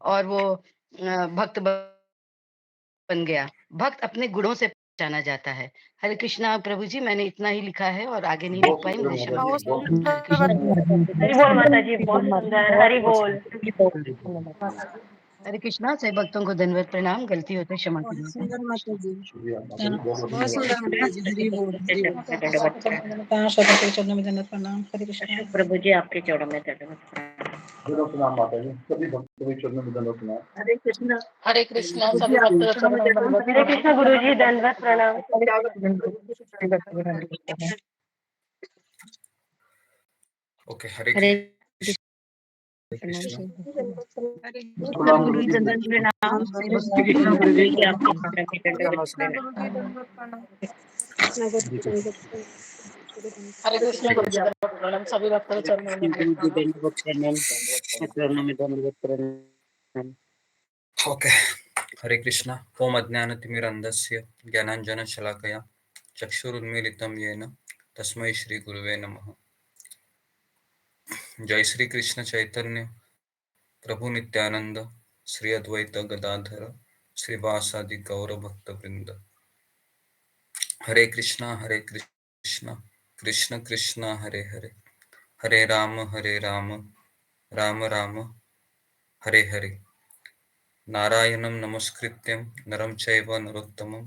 और वो भक्त बन गया। भक्त अपने गुणों से पहचाना जाता है। हरे कृष्णा प्रभु जी, मैंने इतना ही लिखा है और आगे नहीं लिख बहुत पाई, सुंदर मुझे क्षमा माता जी, करिए। बहुत हरे सुंदर। कृष्णा। हरि बोल माता जी, बहुत सुंदर। हरि बोल। हरे कृष्णा। सभी भक्तों को दंडवत प्रणाम, गलती होते क्षमा बहुत करिए। सुंदर माता जी, शुक्रिया माता जी, बहुत बहुत धन्यवाद। सुंदर माता जी। हरि बोल, हरि बोल। चरणों में दंडवत प्रणाम। हरे कृष्ण। अशोक प्रभु जी आपके चरणों में दंडवत प्रणाम। दंडवत प्रणाम माता जी, सभी भक्तों के चरणों में दंडवत प्रणाम। हरे कृष्णा। हरे कृष्णा। गुरु जी सभी आपके भक्तों के चरणों में चरणों में दंडवत दंडवत हरे प्रणाम। कृष्ण गुरु जी, दंडवत प्रणाम। ओके, हरे हरे कृष्ण। हरे प्रणाम गुरु गुरु जी जी, दंडवत प्रणाम। हरे सभी भक्तों के कृष्ण चरणों गुरु में जी दंडवत आपके प्रणाम। चरणों में दंडवत कृष्ण प्रणाम। गुरु जी, दंडवत प्रणाम। हरे कृष्ण गुरु जी दंडवत प्रणाम। सभी भक्तों के चरणों में दंडवत प्रणाम। चरणों में दंडवत प्रणाम। ओके, हरे कृष्णा। ओम अज्ञानतिमिरन्धस्य ज्ञानाञ्जनशलाकया चक्षुरुन्मीलितं येन तस्मै श्री गुरुवे नमः। जय श्री कृष्ण चैतन्य प्रभु नित्यानंद श्री अद्वैत गदाधर श्रीवासादि गौर भक्त वृंद। हरे कृष्णा कृष्ण कृष्ण हरे हरे, हरे राम राम राम हरे हरे। नारायणं नमस्कृत्यं नरं चैव नरोत्तमं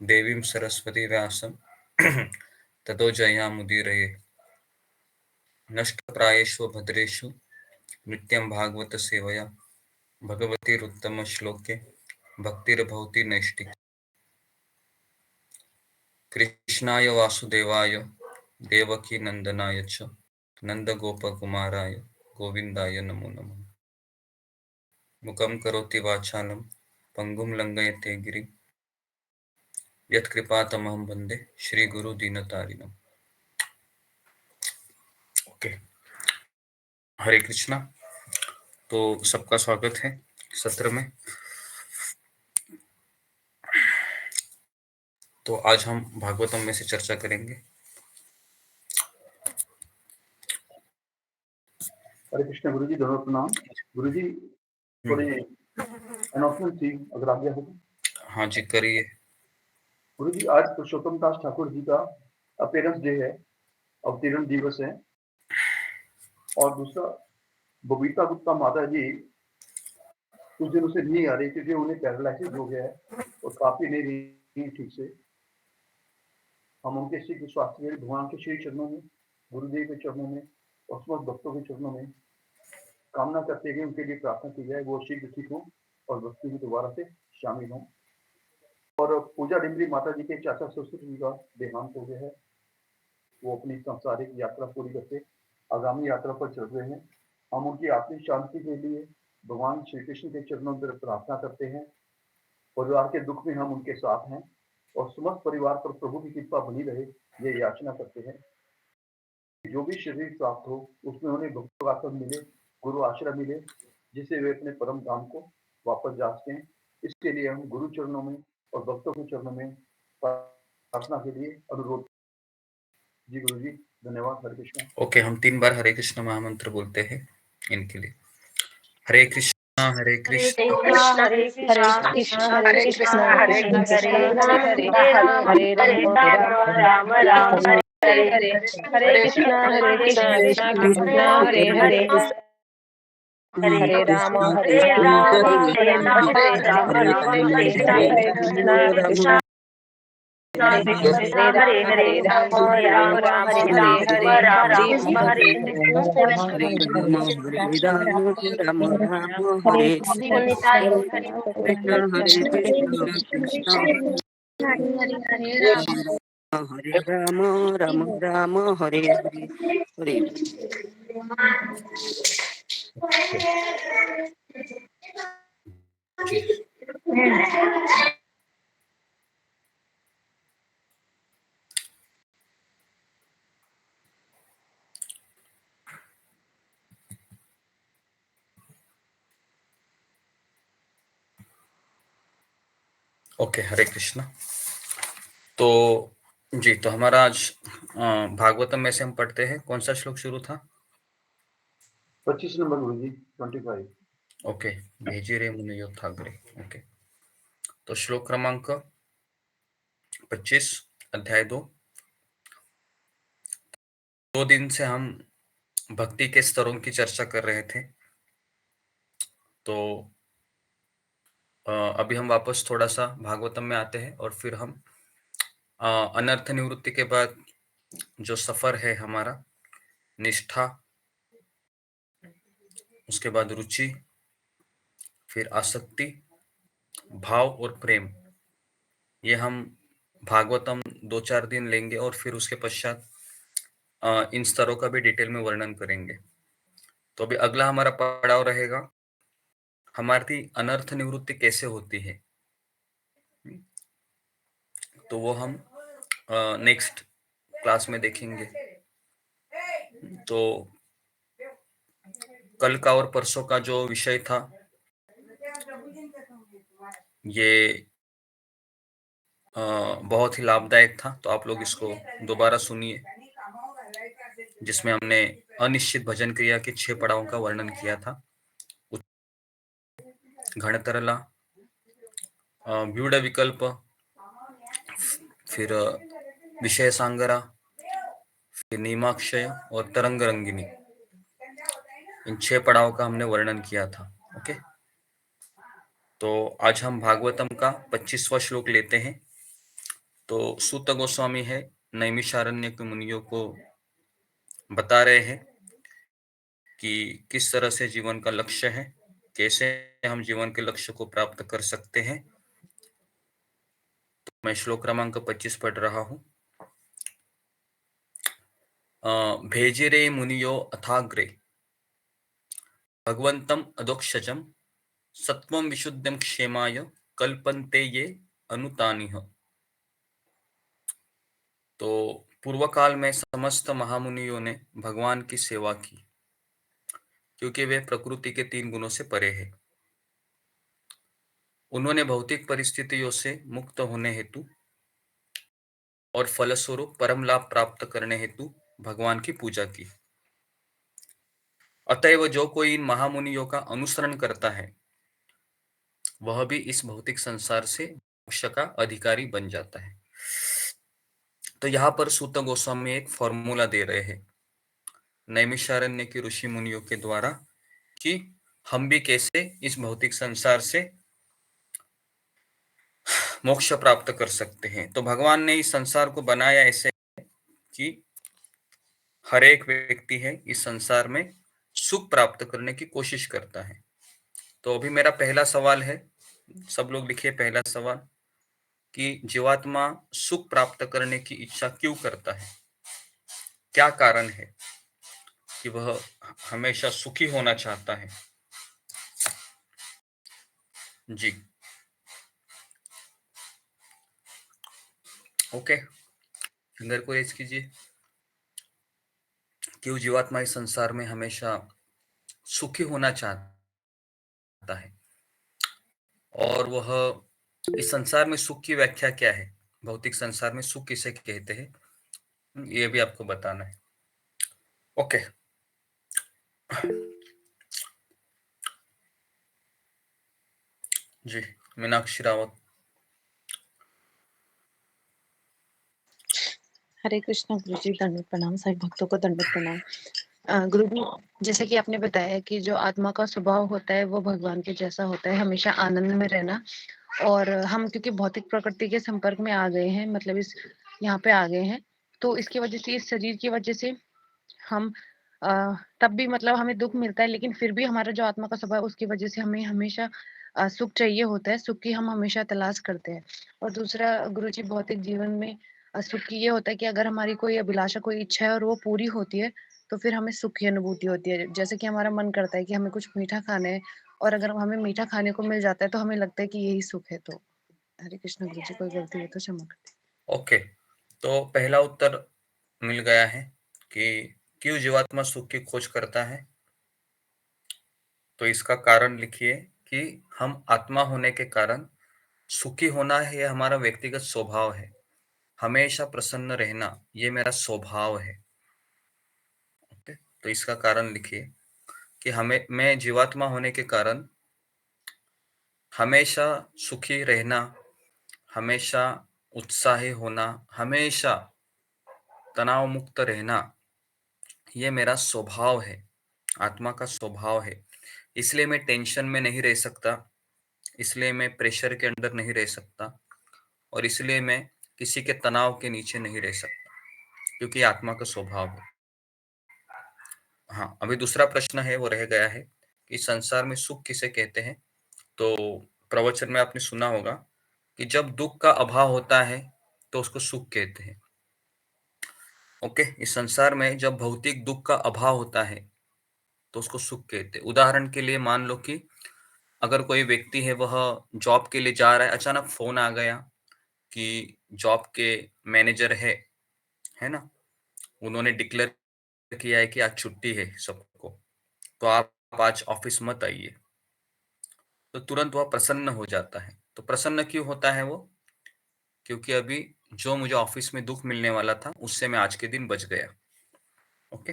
देवीं सरस्वती व्यासं ततो जयामुदीरये। नष्टप्रायेषु भद्रेषु नित्यं भागवत सेवया भगवतीरुत्तम श्लोके भक्तिर्भवति नैष्टिकी। कृष्णाय वासुदेवाय देवकी नंदनाय च नंदगोपकुमाराय गोविंदाय नमो नमः। मुखं करोति वाचालं पंगुं लंघयते गिरिं यत्कृपातमहं वन्दे श्रीगुरु दीनतारिणम्। ओके, हरे कृष्णा। तो सबका स्वागत है सत्र में। तो आज हम भागवतम में से चर्चा करेंगे। हरे कृष्ण गुरु जी, दंडवत प्रणाम। गुरु जी, थोड़ी अनाउंसमेंट थी, अगर आज्ञा हो। हाँ जी, करिए। गुरु जी, आज पुरुषोत्तम दास ठाकुर जी का अपीयरेंस डे है, अवतरण दिवस है। और दूसरा, बबीता गुप्ता माता जी कुछ दिनों से नहीं आ रही क्योंकि उन्हें पैरालिसिस हो गया है और काफी नहीं रही ठीक से। हम उनके शीघ्र स्वास्थ्य के लिए भगवान के श्री चरणों में, गुरुदेव के चरणों में और समस्त भक्तों के चरणों में कामना करते हुए उनके लिए प्रार्थना की जाए, वो शीघ्र ठीक हो और भक्ति में दोबारा से शामिल हों। और पूजा डिमरी माता जी के चाचा ससुर जी का देहांत हो गया है। वो अपनी सांसारिक यात्रा पूरी करके आगामी यात्रा पर चल रहे हैं। हम उनकी आत्मिक शांति के लिए भगवान श्री कृष्ण के चरणों पर प्रार्थना करते हैं। परिवार के दुख में हम उनके साथ हैं और समस्त परिवार पर प्रभु की कृपा बनी रहे, ये याचना करते हैं। जो भी शरीर प्राप्त हो उसमें उन्हें भक्तों का आश्रम मिले, गुरु आश्रय मिले, जिससे वे अपने परम धाम को वापस जा सकें। इसके लिए हम गुरु चरणों में और भक्तों के चरणों में प्रार्थना के लिए अनुरोध। जी गुरु जी, धन्यवाद। हरे कृष्ण। ओके, हम 3 बार हरे कृष्ण महामंत्र बोलते हैं इनके लिए। हरे कृष्णा हरे हरे कृष्णा कृष्णा हरे हरे कृष्णा कृष्णा कृष्ण हरे कृष्ण कृष्णा हरे कृष्ण हरे कृष्ण हरे हरे, हरे राम हरे हरे राम राम राम राम हरे हरे हरे हरे हरे कृष्ण हरे कृष्ण कृष्ण कृष्ण कृष्ण कृष्ण हरे हरे हरे हरे, हरे राम हरे राम हरे राम हरे राम हरे कृष्ण हरे कृष्ण कृष्ण हरे हरे राम राम हरे हरे हरे कृष्ण हरे कृष्ण हरे राम राम राम हरे हरि बोल निताई गौर हरि कृष्ण, हरे कृष्ण कृष्ण हरे राम राम राम हरे हरे। हरे जी। ओके, हरे कृष्णा। तो जी, तो हमारा आज भागवतम में से हम पढ़ते हैं। कौन सा श्लोक शुरू था? 25 नंबर गुरु जी, 25। ओके, भेजिरे मुनियो थागरे। ओके, तो श्लोक क्रमांक 25, अध्याय 2। 2 दिन से हम भक्ति के स्तरों की चर्चा कर रहे थे। तो अभी हम वापस थोड़ा सा भागवतम में आते हैं और फिर हम अनर्थ निवृत्ति के बाद जो सफर है हमारा, निष्ठा, उसके बाद रुचि, फिर आसक्ति, भाव और प्रेम, ये हम भागवतम 2-4 दिन लेंगे और फिर उसके पश्चात इन स्तरों का भी डिटेल में वर्णन करेंगे। तो अभी अगला हमारा पड़ाव रहेगा, हमारी अनर्थ निवृत्ति कैसे होती है। तो वो हम नेक्स्ट क्लास में देखेंगे। तो कल का और परसों का जो विषय था, ये बहुत ही लाभदायक था। तो आप लोग इसको दोबारा सुनिए, जिसमें हमने अनिश्चित भजन क्रिया के 6 पड़ावों का वर्णन किया था। घनतरला, व्यूढ़ विकल्प, फिर विषय सांगरा, फिर नीमाक्षय और तरंग रंगिनी, इन 6 पड़ावों का हमने वर्णन किया था। ओके, तो आज हम भागवतम का 25वां श्लोक लेते हैं। तो सूत गोस्वामी है, नैमिषारण्य के मुनियों को बता रहे हैं कि किस तरह से जीवन का लक्ष्य है, कैसे हम जीवन के लक्ष्य को प्राप्त कर सकते हैं। तो मैं श्लोक क्रमांक 25 पढ़ रहा हूं। भेजिरे मुनियो अथाग्रे भगवंतम अदोक्षजम सत्वम विशुद्धम क्षेमाय कल्पन्ते ये अनुतानिह। तो पूर्व काल में समस्त महामुनियों ने भगवान की सेवा की, क्योंकि वे प्रकृति के 3 गुणों से परे हैं। उन्होंने भौतिक परिस्थितियों से मुक्त होने हेतु और फलस्वरूप परम लाभ प्राप्त करने हेतु भगवान की पूजा की। अतएव जो कोई इन महामुनियों का अनुसरण करता है, वह भी इस भौतिक संसार से मोक्ष का अधिकारी बन जाता है। तो यहाँ पर सूत गोस्वामी एक फॉर्मूला दे रहे हैं नैमिषारण्य के ऋषि मुनियों के द्वारा, कि हम भी कैसे इस भौतिक संसार से मोक्ष प्राप्त कर सकते हैं। तो भगवान ने इस संसार को बनाया ऐसे कि हर एक व्यक्ति है इस संसार में सुख प्राप्त करने की कोशिश करता है। तो अभी मेरा पहला सवाल है, सब लोग लिखिए पहला सवाल, कि जीवात्मा सुख प्राप्त करने की इच्छा क्यों करता है, क्या कारण है कि वह हमेशा सुखी होना चाहता है। जी, ओके, फिंगर को रेज कीजिए। क्यों जीवात्मा इस संसार में हमेशा सुखी होना चाहता है, और वह इस संसार में सुख की व्याख्या क्या है, भौतिक संसार में सुख किसे कहते हैं, ये भी आपको बताना है। ओके, जी, मीनाक्षी रावत। हरे कृष्णा गुरु जी, दंडवत प्रणाम। सभी भक्तों को दंडवत प्रणाम। गुरु जी, जैसे कि आपने बताया कि जो आत्मा का स्वभाव होता है वो भगवान के जैसा होता है, हमेशा आनंद में रहना। और हम क्योंकि भौतिक प्रकृति के संपर्क में आ गए हैं, मतलब इस यहाँ पे आ गए हैं, तो इसकी वजह से, इस शरीर की वजह से हम तब भी मतलब हमें दुख मिलता है, लेकिन फिर भी हमारा जो आत्मा का स्वभाव है उसकी वजह से हमें हमेशा सुख चाहिए होता है, सुख की हम हमेशा तलाश करते हैं। और दूसरा गुरुजी, भौतिक जीवन में सुख की ये होता है कि अगर हमारी कोई अभिलाषा, कोई इच्छा है और वो पूरी होती है, तो फिर हमें सुख की अनुभूति होती है। जैसे कि हमारा मन करता है कि हमें कुछ मीठा खाना है, और अगर हमें मीठा खाने को मिल जाता है तो हमें लगता है कि यही सुख है। तो हरे कृष्ण गुरुजी, कोई गलती हो तो क्षमा कर। ओके, तो पहला उत्तर मिल गया है कि क्यों जीवात्मा सुख की खोज करता है। तो इसका कारण लिखिए कि हम आत्मा होने के कारण सुखी होना है, यह हमारा व्यक्तिगत स्वभाव है। हमेशा प्रसन्न रहना ये मेरा स्वभाव है। ओके, तो इसका कारण लिखिए कि मैं जीवात्मा होने के कारण हमेशा सुखी रहना, हमेशा उत्साही होना, हमेशा तनाव मुक्त रहना, ये मेरा स्वभाव है, आत्मा का स्वभाव है। इसलिए मैं टेंशन में नहीं रह सकता, इसलिए मैं प्रेशर के अंदर नहीं रह सकता, और इसलिए मैं किसी के तनाव के नीचे नहीं रह सकता, क्योंकि आत्मा का स्वभाव है। हाँ, अभी दूसरा प्रश्न है वो रह गया है कि संसार में सुख किसे कहते हैं। तो प्रवचन में आपने सुना होगा कि जब दुख का अभाव होता है तो उसको सुख कहते हैं। ओके, इस संसार में जब भौतिक दुख का अभाव होता है तो उसको सुख कहते हैं। उदाहरण के लिए मान लो कि अगर कोई व्यक्ति है, वह जॉब के लिए जा रहा है, अचानक फोन आ गया कि जॉब के मैनेजर है ना, उन्होंने डिक्लेयर किया है कि आज छुट्टी है सबको, तो आप आज ऑफिस मत आइए। तो तुरंत वह प्रसन्न हो जाता है। तो प्रसन्न क्यों होता है वो? क्योंकि अभी जो मुझे ऑफिस में दुख मिलने वाला था उससे मैं आज के दिन बच गया। ओके,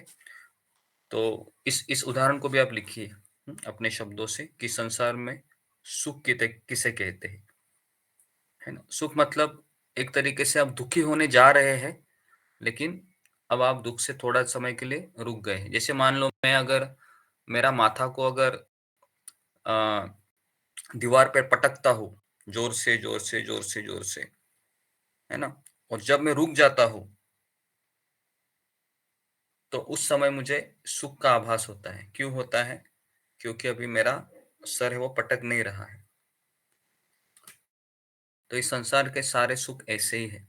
तो इस उदाहरण को भी आप लिखिए अपने शब्दों से कि संसार में सुख किसे कहते हैं, है ना। सुख मतलब एक तरीके से आप दुखी होने जा रहे हैं, लेकिन अब आप दुख से थोड़ा समय के लिए रुक गए हैं। जैसे मान लो मैं अगर मेरा माथा को अगर दीवार पर पटकता हूँ जोर से जोर से जोर से जोर से, है ना, और जब मैं रुक जाता हूँ तो उस समय मुझे सुख का आभास होता है। क्यों होता है? क्योंकि अभी मेरा सर है वो पटक नहीं रहा है। तो इस संसार के सारे सुख ऐसे ही है।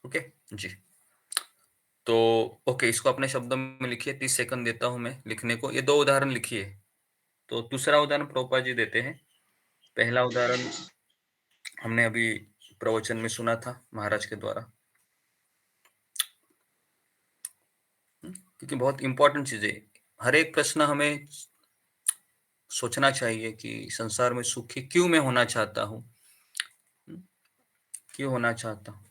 ओके जी, तो ओके, इसको अपने शब्दों में लिखिए। 30 सेकंड देता हूं मैं लिखने को। ये 2 उदाहरण लिखिए। तो दूसरा उदाहरण प्रभुपाद जी देते हैं। पहला उदाहरण हमने अभी प्रवचन में सुना था महाराज के द्वारा, क्योंकि बहुत इंपॉर्टेंट चीज है। हर एक प्रश्न हमें सोचना चाहिए कि संसार में सुखी क्यों मैं होना चाहता हूँ, क्यों होना चाहता हूँ।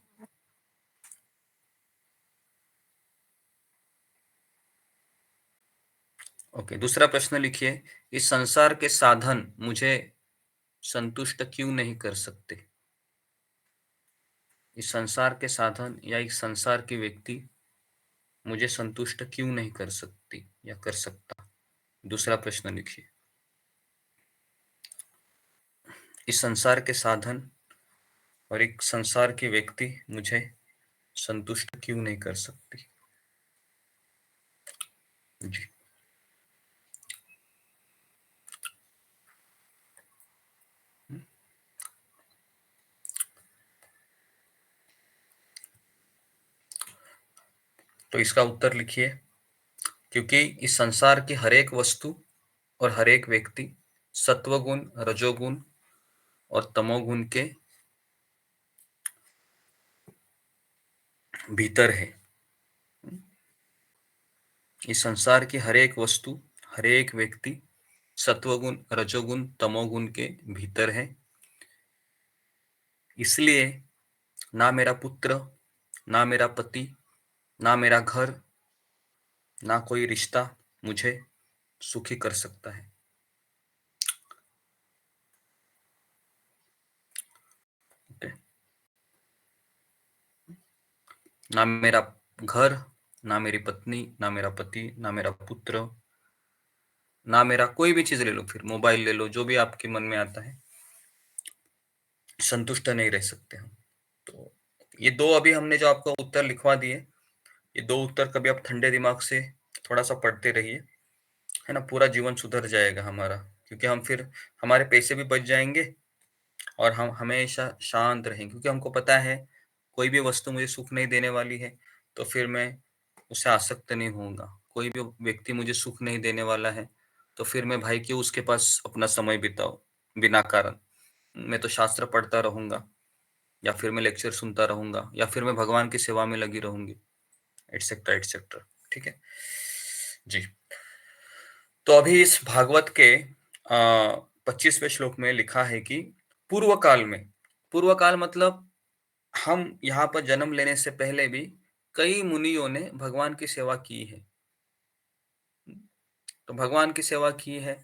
ओके, दूसरा प्रश्न लिखिए, इस संसार के साधन मुझे संतुष्ट क्यों नहीं कर सकते। इस संसार के साधन या इस संसार की व्यक्ति मुझे संतुष्ट क्यों नहीं कर सकती या कर सकता। दूसरा प्रश्न लिखिए, इस संसार के साधन और एक संसार की व्यक्ति मुझे संतुष्ट क्यों नहीं कर सकती जी। तो इसका उत्तर लिखिए, क्योंकि इस संसार की हर एक वस्तु और हर एक व्यक्ति सत्वगुण, रजोगुण और तमोगुण के भीतर है। इस संसार की हर एक वस्तु, हर एक व्यक्ति सत्वगुण, रजोगुण, तमोगुण के भीतर है। इसलिए ना मेरा पुत्र, ना मेरा पति, ना मेरा घर, ना कोई रिश्ता मुझे सुखी कर सकता है। ना मेरा घर, ना मेरी पत्नी, ना मेरा पति, ना मेरा पुत्र, ना मेरा कोई भी चीज ले लो, फिर मोबाइल ले लो, जो भी आपके मन में आता है, संतुष्ट नहीं रह सकते हम। तो ये 2 अभी हमने जो आपको उत्तर लिखवा दिए, ये 2 उत्तर कभी आप ठंडे दिमाग से थोड़ा सा पढ़ते रहिए, है ना। पूरा जीवन सुधर जाएगा हमारा, क्योंकि हम फिर हमारे पैसे भी बच जाएंगे और हम हमेशा शांत रहेंगे, क्योंकि हमको पता है कोई भी वस्तु मुझे सुख नहीं देने वाली है तो फिर मैं उससे आसक्त नहीं होऊंगा। कोई भी व्यक्ति मुझे सुख नहीं देने वाला है तो फिर मैं भाई क्यों उसके पास अपना समय बिताऊं बिना कारण। मैं तो शास्त्र पढ़ता रहूंगा, या फिर मैं लेक्चर सुनता रहूंगा, या फिर मैं भगवान की सेवा में लगी रहूंगी, एटसेट्रा एटसेट्रा। ठीक है जी। तो अभी इस भागवत के 25वें श्लोक में लिखा है कि पूर्व काल में, पूर्व काल मतलब हम यहाँ पर जन्म लेने से पहले भी कई मुनियों ने भगवान की सेवा की है। तो भगवान की सेवा की है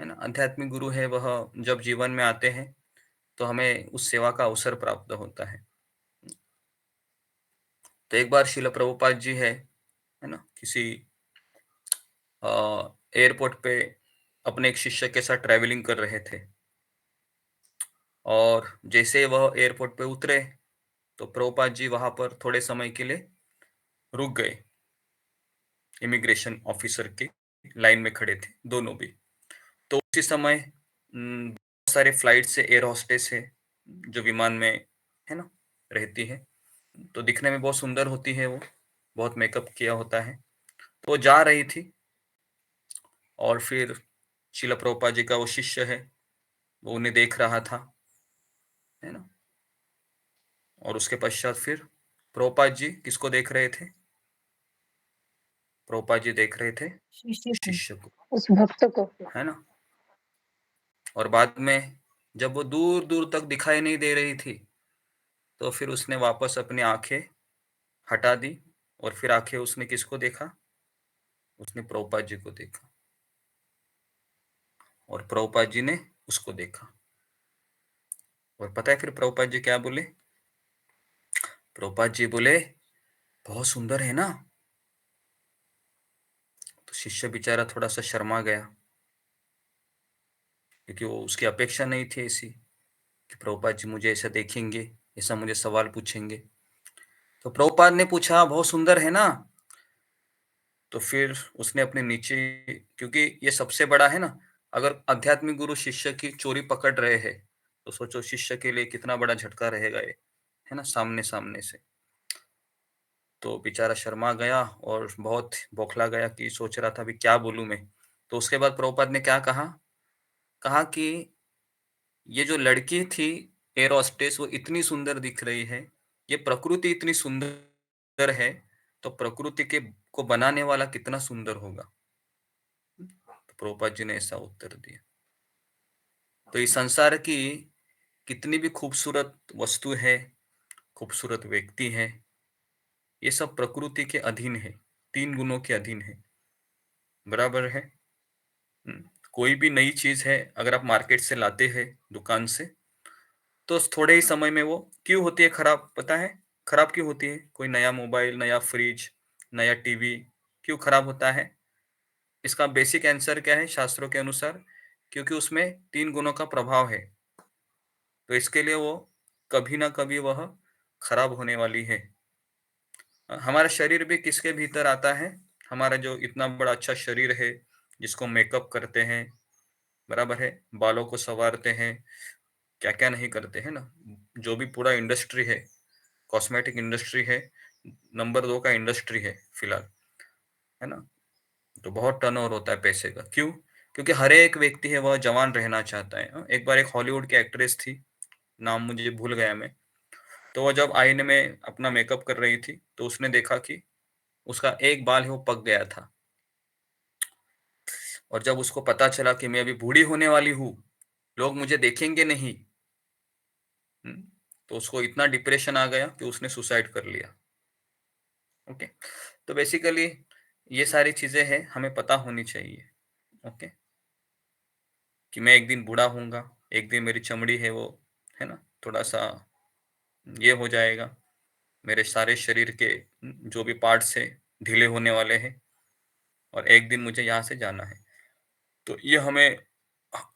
है ना। आध्यात्मिक गुरु है वह जब जीवन में आते हैं तो हमें उस सेवा का अवसर प्राप्त होता है। तो एक बार शिला प्रभुपाद जी है ना, किसी एयरपोर्ट पे अपने एक शिष्य के साथ ट्रैवलिंग कर रहे थे, और जैसे वह एयरपोर्ट पे उतरे तो प्रभुपाद जी वहां पर थोड़े समय के लिए रुक गए। इमिग्रेशन ऑफिसर की लाइन में खड़े थे दोनों भी। तो उसी समय बहुत सारे फ्लाइट से एयर होस्टेस है जो विमान में है ना रहती है, तो दिखने में बहुत सुंदर होती है, वो बहुत मेकअप किया होता है। तो वो जा रही थी और फिर शिला प्रभुपाद जी का वो शिष्य है वो उन्हें देख रहा था, है ना। और उसके पश्चात फिर प्रभुपाद जी किसको देख रहे थे? प्रभुपाद जी देख रहे थे शिष्य को, शिष्य को, उस भक्त को। है ना। और बाद में जब वो दूर दूर तक दिखाई नहीं दे रही थी तो फिर उसने वापस अपनी आंखें हटा दी, और फिर आंखें उसने किसको देखा? उसने प्रभुपाद जी को देखा, और प्रभुपाद जी ने उसको देखा। और पता है फिर प्रभुपाद जी क्या बोले? प्रभुपाद जी बोले बहुत सुंदर है ना। तो शिष्य बेचारा थोड़ा सा शर्मा गया, क्योंकि वो उसकी अपेक्षा नहीं थी ऐसी कि प्रभुपाद जी मुझे ऐसा देखेंगे, ऐसा मुझे सवाल पूछेंगे। तो प्रभुपाद ने पूछा बहुत सुंदर है ना। तो फिर उसने अपने नीचे, क्योंकि ये सबसे बड़ा है ना, अगर आध्यात्मिक गुरु शिष्य की चोरी पकड़ रहे हैं तो सोचो शिष्य के लिए कितना बड़ा झटका रहेगा ये, है ना, सामने सामने से। तो बेचारा शर्मा गया और बहुत बौखला गया कि सोच रहा था अभी क्या बोलूं मैं। तो उसके बाद प्रभुपाद ने क्या कहा? कहा कि ये जो लड़की थी एयर होस्टेस वो इतनी सुंदर दिख रही है, ये प्रकृति इतनी सुंदर है, तो प्रकृति के को बनाने वाला कितना सुंदर होगा। तो प्रभुपाद जी ने ऐसा उत्तर दिया। तो इस संसार की कितनी भी खूबसूरत वस्तु है, खूबसूरत व्यक्ति है, ये सब प्रकृति के अधीन है, तीन गुणों के अधीन है। बराबर है। कोई भी नई चीज है अगर आप मार्केट से लाते हैं दुकान से, तो थोड़े ही समय में वो क्यों होती है खराब? पता है खराब क्यों होती है? कोई नया मोबाइल, नया फ्रिज, नया टीवी क्यों खराब होता है? इसका बेसिक आंसर क्या है शास्त्रों के अनुसार? क्योंकि उसमें तीन गुणों का प्रभाव है, तो इसके लिए वो कभी ना कभी वह खराब होने वाली है। हमारा शरीर भी किसके भीतर आता है? हमारा जो इतना बड़ा अच्छा शरीर है, जिसको मेकअप करते हैं, बराबर है, बालों को संवारते हैं, क्या क्या नहीं करते हैं ना। जो भी पूरा इंडस्ट्री है, कॉस्मेटिक इंडस्ट्री है, नंबर 2 का इंडस्ट्री है फिलहाल, है ना। तो बहुत टर्नओवर होता है पैसे का। क्यों? क्योंकि हर एक व्यक्ति है वह जवान रहना चाहता है। एक बार एक हॉलीवुड की एक्ट्रेस थी, नाम मुझे भूल गया मैं, तो वो जब आईने में अपना मेकअप कर रही थी तो उसने देखा कि उसका एक बाल है वो पक गया था। और जब उसको पता चला कि मैं अभी बूढ़ी होने वाली हूँ, लोग मुझे देखेंगे नहीं, तो उसको इतना डिप्रेशन आ गया कि उसने सुसाइड कर लिया। ओके। तो बेसिकली ये सारी चीजें हैं, हमें पता होनी चाहिए। ओके, कि मैं एक दिन बूढ़ा होऊंगा, एक दिन मेरी चमड़ी है वो, है ना, थोड़ा सा ये हो जाएगा, मेरे सारे शरीर के जो भी पार्ट्स है ढीले होने वाले हैं, और एक दिन मुझे यहाँ से जाना है। तो ये हमें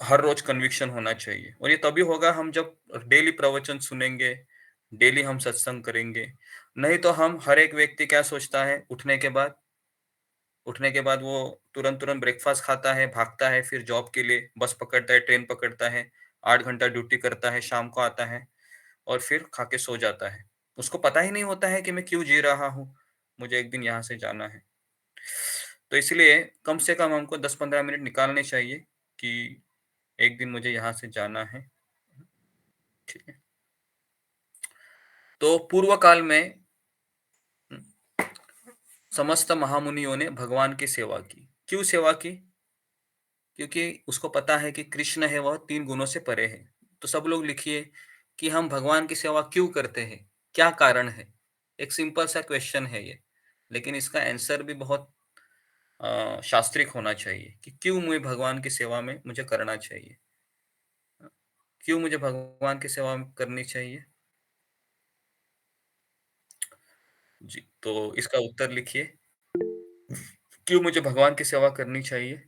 हर रोज कन्विक्शन होना चाहिए, और ये तभी होगा हम जब डेली प्रवचन सुनेंगे, डेली हम सत्संग करेंगे। नहीं तो हम, हर एक व्यक्ति क्या सोचता है, उठने के बाद वो तुरंत तुरंत ब्रेकफास्ट खाता है, भागता है, फिर जॉब के लिए बस पकड़ता है, ट्रेन पकड़ता है, 8 घंटा ड्यूटी करता है, शाम को आता है और फिर खा के सो जाता है। उसको पता ही नहीं होता है कि मैं क्यों जी रहा हूँ, मुझे एक दिन यहाँ से जाना है। तो इसलिए कम से कम हमको 10-15 मिनट निकालने चाहिए कि एक दिन मुझे यहाँ से जाना है। ठीक है। तो पूर्व काल में समस्त महामुनियों ने भगवान की सेवा की। क्यों सेवा की? क्योंकि उसको पता है कि कृष्ण है वह तीन गुणों से परे है। तो सब लोग लिखिए कि हम भगवान की सेवा क्यों करते हैं, क्या कारण है। एक सिंपल सा क्वेश्चन है ये, लेकिन इसका आंसर भी बहुत शास्त्रिक होना चाहिए कि क्यों मुझे भगवान की सेवा में मुझे करना चाहिए, क्यों मुझे भगवान की सेवा करनी चाहिए। जी, तो इसका उत्तर लिखिए, क्यों मुझे भगवान की सेवा करनी चाहिए।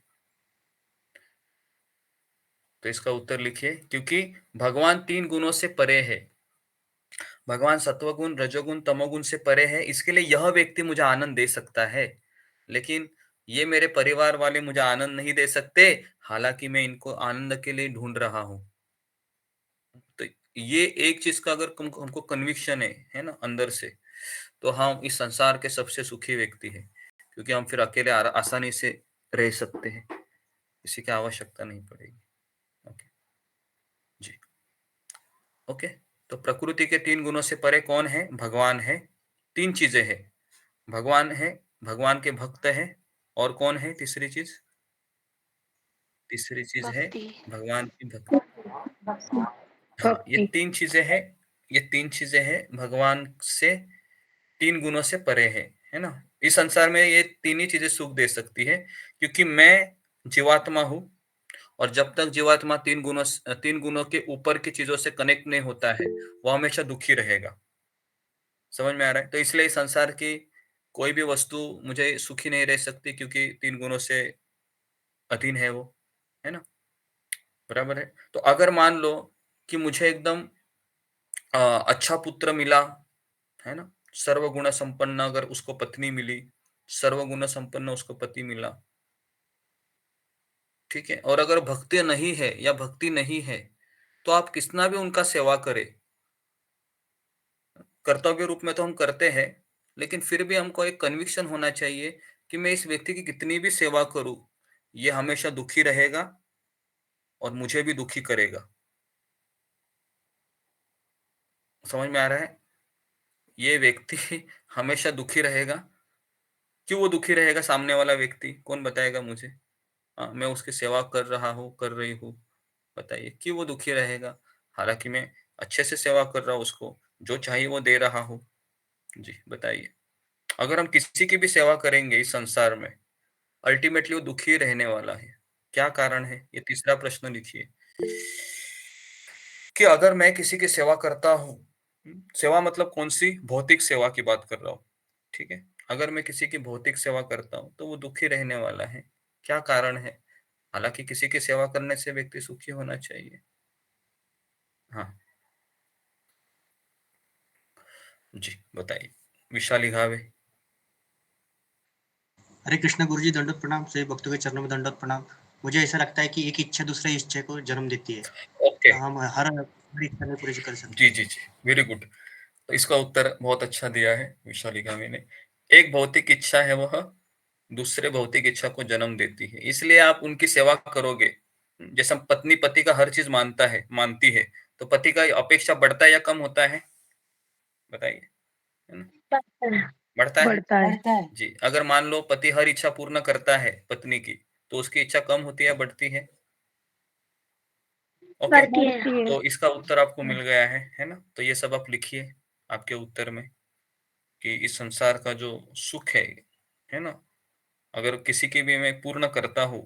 तो इसका उत्तर लिखिए, क्योंकि भगवान 3 गुणों से परे है। भगवान सत्वगुण, रजोगुण, तमोगुण से परे है, इसके लिए यह व्यक्ति मुझे आनंद दे सकता है, लेकिन ये मेरे परिवार वाले मुझे आनंद नहीं दे सकते, हालांकि मैं इनको आनंद के लिए ढूंढ रहा हूँ। तो ये एक चीज का अगर हमको कन्विक्शन है ना अंदर से, तो हम इस संसार के सबसे सुखी व्यक्ति है, क्योंकि हम फिर अकेले आसानी से रह सकते हैं, किसी की आवश्यकता नहीं पड़ेगी। ओके जी, ओके। तो प्रकृति के 3 गुणों से परे कौन है? भगवान है। 3 चीजें हैं, भगवान है, भगवान के भक्त है, और कौन है तीसरी चीज? तीसरी चीज है भक्ति। भगवान की भक्ति। हाँ, ये 3 चीजें हैं, ये 3 चीजें हैं भगवान से 3 गुणों से परे है ना। इस संसार में ये 3 ही चीजें सुख दे सकती है, क्योंकि मैं जीवात्मा हूँ, और जब तक जीवात्मा 3 गुणों के ऊपर की चीजों से कनेक्ट नहीं होता है, वो हमेशा दुखी रहेगा। समझ में आ रहा है? तो इसलिए इस संसार की कोई भी वस्तु मुझे सुखी नहीं रह सकती, क्योंकि 3 गुणों से अधीन है वो, है ना। बराबर है। तो अगर मान लो कि मुझे एकदम अच्छा पुत्र मिला, है ना, सर्वगुण संपन्न अगर उसको पत्नी मिली, सर्वगुण संपन्न उसको पति मिला, ठीक है, और अगर भक्ति नहीं है या भक्ति नहीं है, तो आप कितना भी उनका सेवा करें, कर्तव्य रूप में तो हम करते हैं, लेकिन फिर भी हमको एक कन्विक्शन होना चाहिए कि मैं इस व्यक्ति की कितनी भी सेवा करूं, ये हमेशा दुखी रहेगा और मुझे भी दुखी करेगा। समझ में आ रहा है? ये व्यक्ति हमेशा दुखी रहेगा। क्यों वो दुखी रहेगा? सामने वाला व्यक्ति कौन बताएगा मुझे? मैं उसकी सेवा कर रहा हूँ, कर रही हूँ, बताइए क्यों वो दुखी रहेगा? हालांकि मैं अच्छे से सेवा कर रहा हूँ, उसको जो चाहिए वो दे रहा हूँ। जी बताइए, अगर हम किसी की भी सेवा करेंगे इस संसार में, अल्टीमेटली वो दुखी रहने वाला है। क्या कारण है? ये तीसरा प्रश्न लिखिए कि अगर मैं किसी की सेवा करता हूँ, सेवा मतलब कौन सी? भौतिक सेवा की बात कर रहा हूँ, ठीक है। अगर मैं किसी की भौतिक सेवा करता हूँ तो वो दुखी रहने वाला है। क्या कारण है? हालांकि किसी की सेवा करने से व्यक्ति सुखी होना चाहिए। हाँ जी बताइए, विशाली घावे। हरे कृष्ण गुरुजी, दंडोत प्रणाम। सभी भक्तों के चरणों में दंडोत प्रणाम। मुझे ऐसा लगता है कि एक इच्छा दूसरे इच्छा को जन्म देती है। ओके, हम हर इच्छा नहीं पूरी कर सकते। जी जी जी, वेरी गुड। तो इसका उत्तर बहुत अच्छा दिया है विशाली घावे ने। एक भौतिक इच्छा है, वह दूसरे भौतिक इच्छा को जन्म देती है, इसलिए आप उनकी सेवा करोगे। जैसा पत्नी पति का हर चीज मानती है, तो पति का अपेक्षा बढ़ता है या कम होता है? बताइए, है ना? बढ़ता है। बढ़ता है। जी, अगर मान लो पति हर इच्छा पूर्ण करता है पत्नी की, तो उसकी इच्छा कम होती है या बढ़ती है? ओके, बढ़ती है। तो इसका उत्तर आपको मिल गया है ना। तो ये सब आप लिखिए आपके उत्तर में, कि इस संसार का जो सुख है ना, अगर किसी की भी मैं पूर्ण करता हूँ,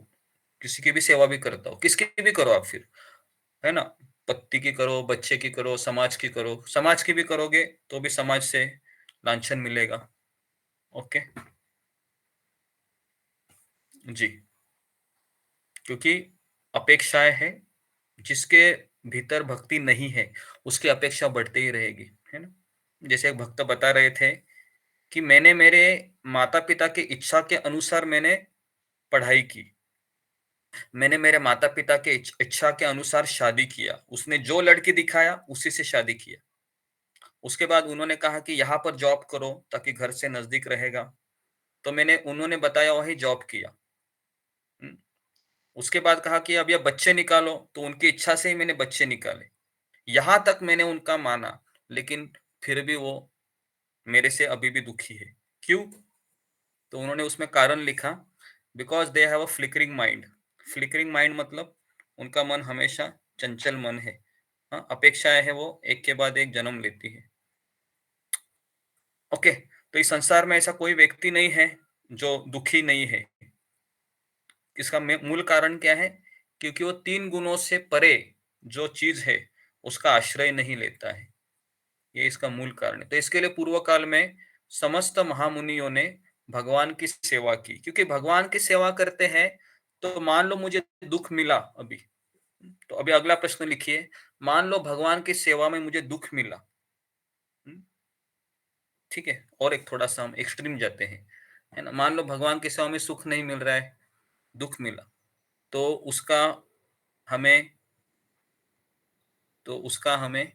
किसी की भी सेवा भी करता हूँ, किसकी भी करो आप फिर, है ना, पति की करो, बच्चे की करो, समाज की करो, समाज की भी करोगे तो भी समाज से लांछन मिलेगा। ओके जी, क्योंकि अपेक्षाएं हैं, जिसके भीतर भक्ति नहीं है उसकी अपेक्षा बढ़ती ही रहेगी, है ना। जैसे एक भक्त बता रहे थे कि मैंने मेरे माता पिता की इच्छा के अनुसार मैंने पढ़ाई की, मैंने मेरे माता पिता के इच्छा के अनुसार शादी किया, उसने जो लड़की दिखाया उसी से शादी किया। उसके बाद उन्होंने कहा कि यहाँ पर जॉब करो ताकि घर से नजदीक रहेगा, तो उन्होंने बताया वही जॉब किया। हम्म, उसके बाद कहा कि अब ये बच्चे निकालो, तो उनकी इच्छा से ही मैंने बच्चे निकाले। यहां तक मैंने उनका माना, लेकिन फिर भी वो मेरे से अभी भी दुखी है। क्यों? तो उन्होंने उसमें कारण लिखा, because they have a flickering mind. Flickering mind मतलब उनका मन हमेशा चंचल मन है। हाँ, अपेक्षाएं है वो एक के बाद एक जन्म लेती है। ओके, तो इस संसार में ऐसा कोई व्यक्ति नहीं है जो दुखी नहीं है, इसका मूल कारण क्या है? क्योंकि वो 3 गुणों से परे जो चीज है उसका आश्रय नहीं लेता है। ये इसका मूल कारण है। तो इसके लिए पूर्व काल में समस्त महामुनियों ने भगवान की सेवा की, क्योंकि भगवान की सेवा करते हैं तो मान लो मुझे दुख मिला अभी, तो अभी अगला प्रश्न लिखिए, मान लो भगवान की सेवा में मुझे दुख मिला, ठीक है, और एक थोड़ा सा हम एक्सट्रीम जाते हैं, है ना, मान लो भगवान की सेवा में सुख नहीं मिल रहा है, दुख मिला, तो हमें उसका हमें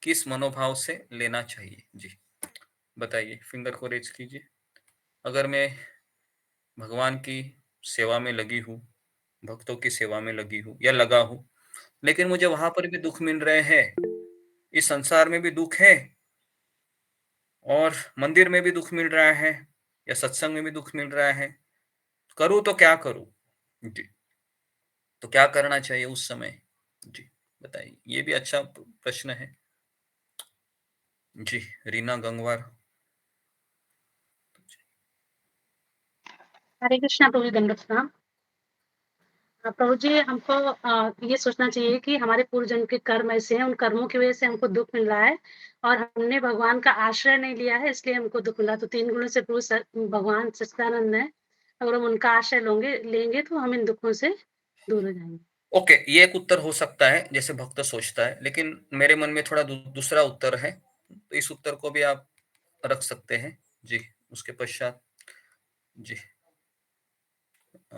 किस मनोभाव से लेना चाहिए? जी बताइए, फिंगर को रेज कीजिए। अगर मैं भगवान की सेवा में लगी हूँ, भक्तों की सेवा में लगी हूँ या लगा हूँ, लेकिन मुझे वहां पर भी दुख मिल रहे हैं, इस संसार में भी दुख है और मंदिर में भी दुख मिल रहा है या सत्संग में भी दुख मिल रहा है, करूँ तो क्या करूँ? जी, तो क्या करना चाहिए उस समय? जी बताइए, ये भी अच्छा प्रश्न है। जी रीना गंगवार। हरे कृष्णा प्रभु, दंडवत प्रणाम। प्रभु जी, हमको ये सोचना चाहिए कि हमारे पूर्व जन्म के कर्म ऐसे हैं, उन कर्मों की वजह से हमको दुख मिल रहा है और हमने भगवान का आश्रय नहीं लिया है, इसलिए हमको दुख मिला। तो 3 गुणों से प्रभु भगवान सच्चिदानंद है, अगर हम उनका आश्रय लेंगे तो हम इन दुखों से दूर हो जाएंगे। ओके, ये एक उत्तर हो सकता है जैसे भक्त सोचता है, लेकिन मेरे मन में थोड़ा दूसरा उत्तर है, तो इस उत्तर को भी आप रख सकते हैं। जी उसके पश्चात जी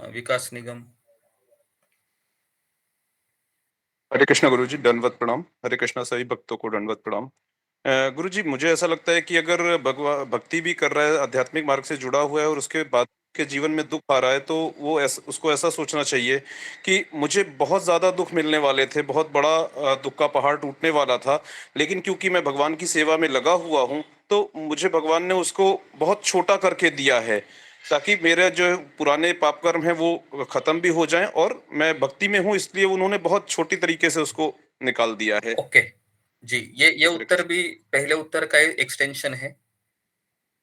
विकास निगम। हरे कृष्णा गुरु जी, दंडवत प्रणाम। हरे कृष्णा सभी भक्तों को दंडवत प्रणाम। गुरु जी, मुझे ऐसा लगता है कि अगर भक्ति भी कर रहा है, आध्यात्मिक मार्ग से जुड़ा हुआ है और उसके बाद के जीवन में दुख आ रहा है, तो वो उसको ऐसा सोचना चाहिए कि मुझे बहुत ज्यादा दुख मिलने वाले थे, बहुत बड़ा दुख का पहाड़ टूटने वाला था, लेकिन क्योंकि मैं भगवान की सेवा में लगा हुआ हूँ तो मुझे भगवान ने उसको बहुत छोटा करके दिया है, ताकि मेरे जो पुराने पाप कर्म है वो खत्म भी हो जाएं और मैं भक्ति में हूँ, इसलिए उन्होंने बहुत छोटी तरीके से उसको निकाल दिया है। ओके जी, ये उत्तर भी पहले उत्तर का एक्सटेंशन है।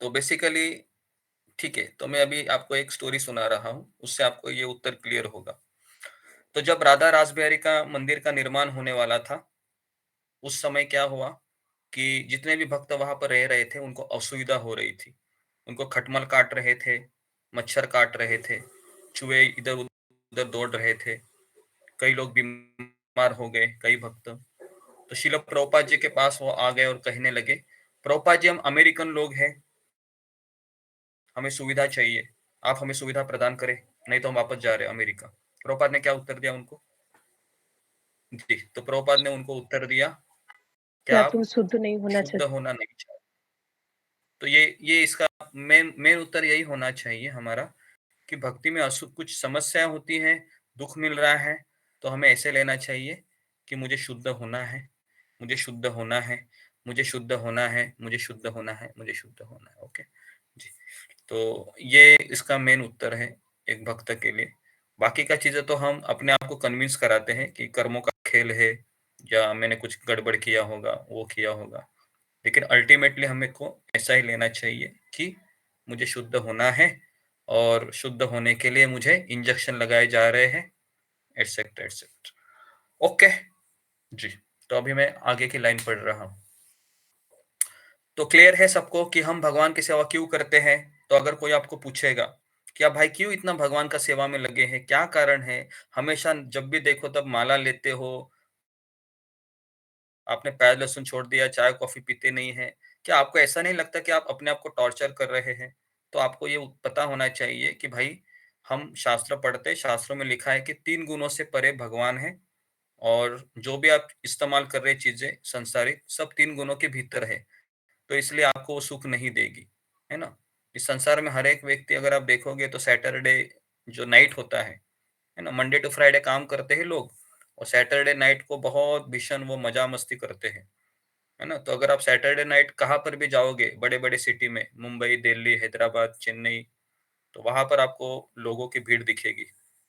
तो बेसिकली ठीक है, तो मैं अभी आपको एक स्टोरी सुना रहा हूँ, उससे आपको ये उत्तर क्लियर होगा। तो जब राधा रासबिहारी का मंदिर का निर्माण होने वाला था, उस समय क्या हुआ कि जितने भी भक्त वहां पर रह रहे थे उनको असुविधा हो रही थी, उनको खटमल काट रहे थे, मच्छर काट रहे थे, चूहे इधर उधर दौड़ रहे थे, कई लोग बीमार हो गए, कई भक्त। तो शिल प्रभुपाद जी के पास वो आ गए और कहने लगे, प्रभुपाद जी हम अमेरिकन लोग हैं, हमें सुविधा चाहिए, आप हमें सुविधा प्रदान करें, नहीं तो हम वापस जा रहे हैं अमेरिका। प्रभुपाद ने क्या उत्तर दिया उनको? जी, तो प्रभुपाद ने उनको उत्तर दिया कि क्या आप तुम शुद्ध नहीं होना शुद्ध होना नहीं चाहिए। तो ये इसका मेन उत्तर यही होना चाहिए हमारा, कि भक्ति में कुछ समस्या होती है, दुख मिल रहा है, तो हमें ऐसे लेना चाहिए कि मुझे शुद्ध होना है, मुझे शुद्ध होना है, मुझे शुद्ध होना है, मुझे शुद्ध होना है, मुझे शुद्ध होना है। ओके जी, तो ये इसका मेन उत्तर है एक भक्त के लिए। बाकी का चीजें तो हम अपने आप को कन्विंस कराते हैं कि कर्मों का खेल है या मैंने कुछ गड़बड़ किया होगा, वो किया होगा, लेकिन अल्टीमेटली हमें को ऐसा ही लेना चाहिए कि मुझे शुद्ध होना है और शुद्ध होने के लिए मुझे इंजेक्शन लगाए जा रहे हैं, एटसेट्रा एटसेट्रा। ओके जी, तो अभी मैं आगे की लाइन पढ़ रहा हूँ। तो क्लियर है सबको कि हम भगवान की सेवा क्यों करते हैं? तो अगर कोई आपको पूछेगा कि आप भाई क्यों इतना भगवान का सेवा में लगे हैं, क्या कारण है, हमेशा जब भी देखो तब माला लेते हो, आपने प्याज लहसुन छोड़ दिया, चाय कॉफी पीते नहीं है, क्या आपको ऐसा नहीं लगता कि आप अपने आप को टॉर्चर कर रहे हैं? तो आपको ये पता होना चाहिए कि भाई हम शास्त्र पढ़ते, शास्त्रों में लिखा है कि 3 गुणों से परे भगवान है, और जो भी आप इस्तेमाल कर रहे चीजें संसारिक सब 3 गुणों के भीतर है, तो इसलिए आपको वो सुख नहीं देगी, है ना। इस संसार में हर एक व्यक्ति अगर आप देखोगे तो सैटरडे जो नाइट होता है ना, मंडे टू फ्राइडे काम करते हैं लोग, और सैटरडे नाइट को बहुत भीषण वो मजा मस्ती करते हैं, है ना। तो अगर आप सैटरडे नाइट कहाँ पर भी जाओगे, बड़े बड़े सिटी में, मुंबई, दिल्ली, हैदराबाद, चेन्नई, तो वहां पर आपको लोगों की भीड़ दिखेगी,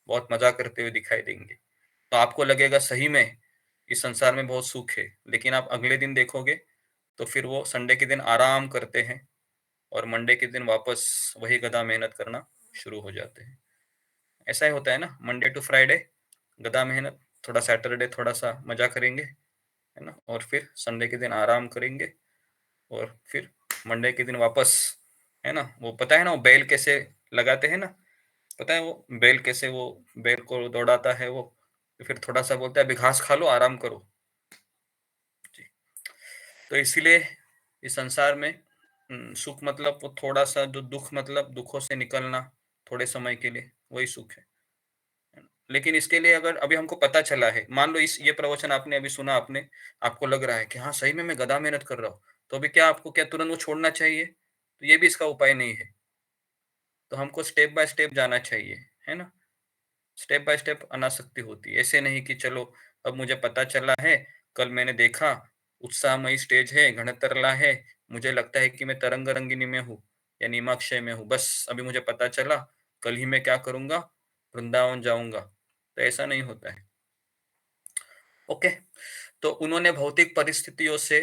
बहुत मजा करते हुए दिखाई देंगे। तो आपको लगेगा सही में इस संसार में बहुत सुख है, लेकिन आप अगले दिन देखोगे तो फिर वो संडे के दिन आराम करते हैं और मंडे के दिन वापस वही गधा मेहनत करना शुरू हो जाते हैं, ऐसा ही होता है ना, मंडे टू फ्राइडे गधा मेहनत, थोड़ा सैटरडे थोड़ा सा मजा करेंगे, है ना, और फिर संडे के दिन आराम करेंगे, और फिर मंडे के दिन वापस, है ना। वो पता है ना, वो बैल कैसे लगाते हैं ना, पता है वो बैल कैसे, वो बैल को दौड़ाता है वो, फिर थोड़ा सा बोलता है अभी घास खा लो, आराम करो जी। तो इसीलिए इस संसार में सुख मतलब वो थोड़ा सा, जो दुख मतलब दुखों से निकलना थोड़े समय के लिए, वही सुख है। लेकिन इसके लिए अगर अभी हमको पता चला है, मान लो ये प्रवचन आपने अभी सुना, आपने, आपको लग रहा है कि हाँ सही में मैं गधा मेहनत कर रहा हूँ, तो अभी क्या आपको क्या तुरंत वो छोड़ना चाहिए? तो ये भी इसका उपाय नहीं है। तो हमको स्टेप बाय स्टेप जाना चाहिए, है ना। स्टेप बाय स्टेप अनासक्ति होती है, ऐसे नहीं कि चलो अब मुझे पता चला है, कल मैंने देखा उत्साहमयी स्टेज है, घनतरला है, मुझे लगता है कि मैं तरंग रंगिनी में हूँ या नीमाक्षय में हूँ, बस अभी मुझे पता चला, कल ही मैं क्या करूंगा, वृंदावन जाऊंगा। तो ऐसा नहीं होता है। ओके, तो उन्होंने भौतिक परिस्थितियों से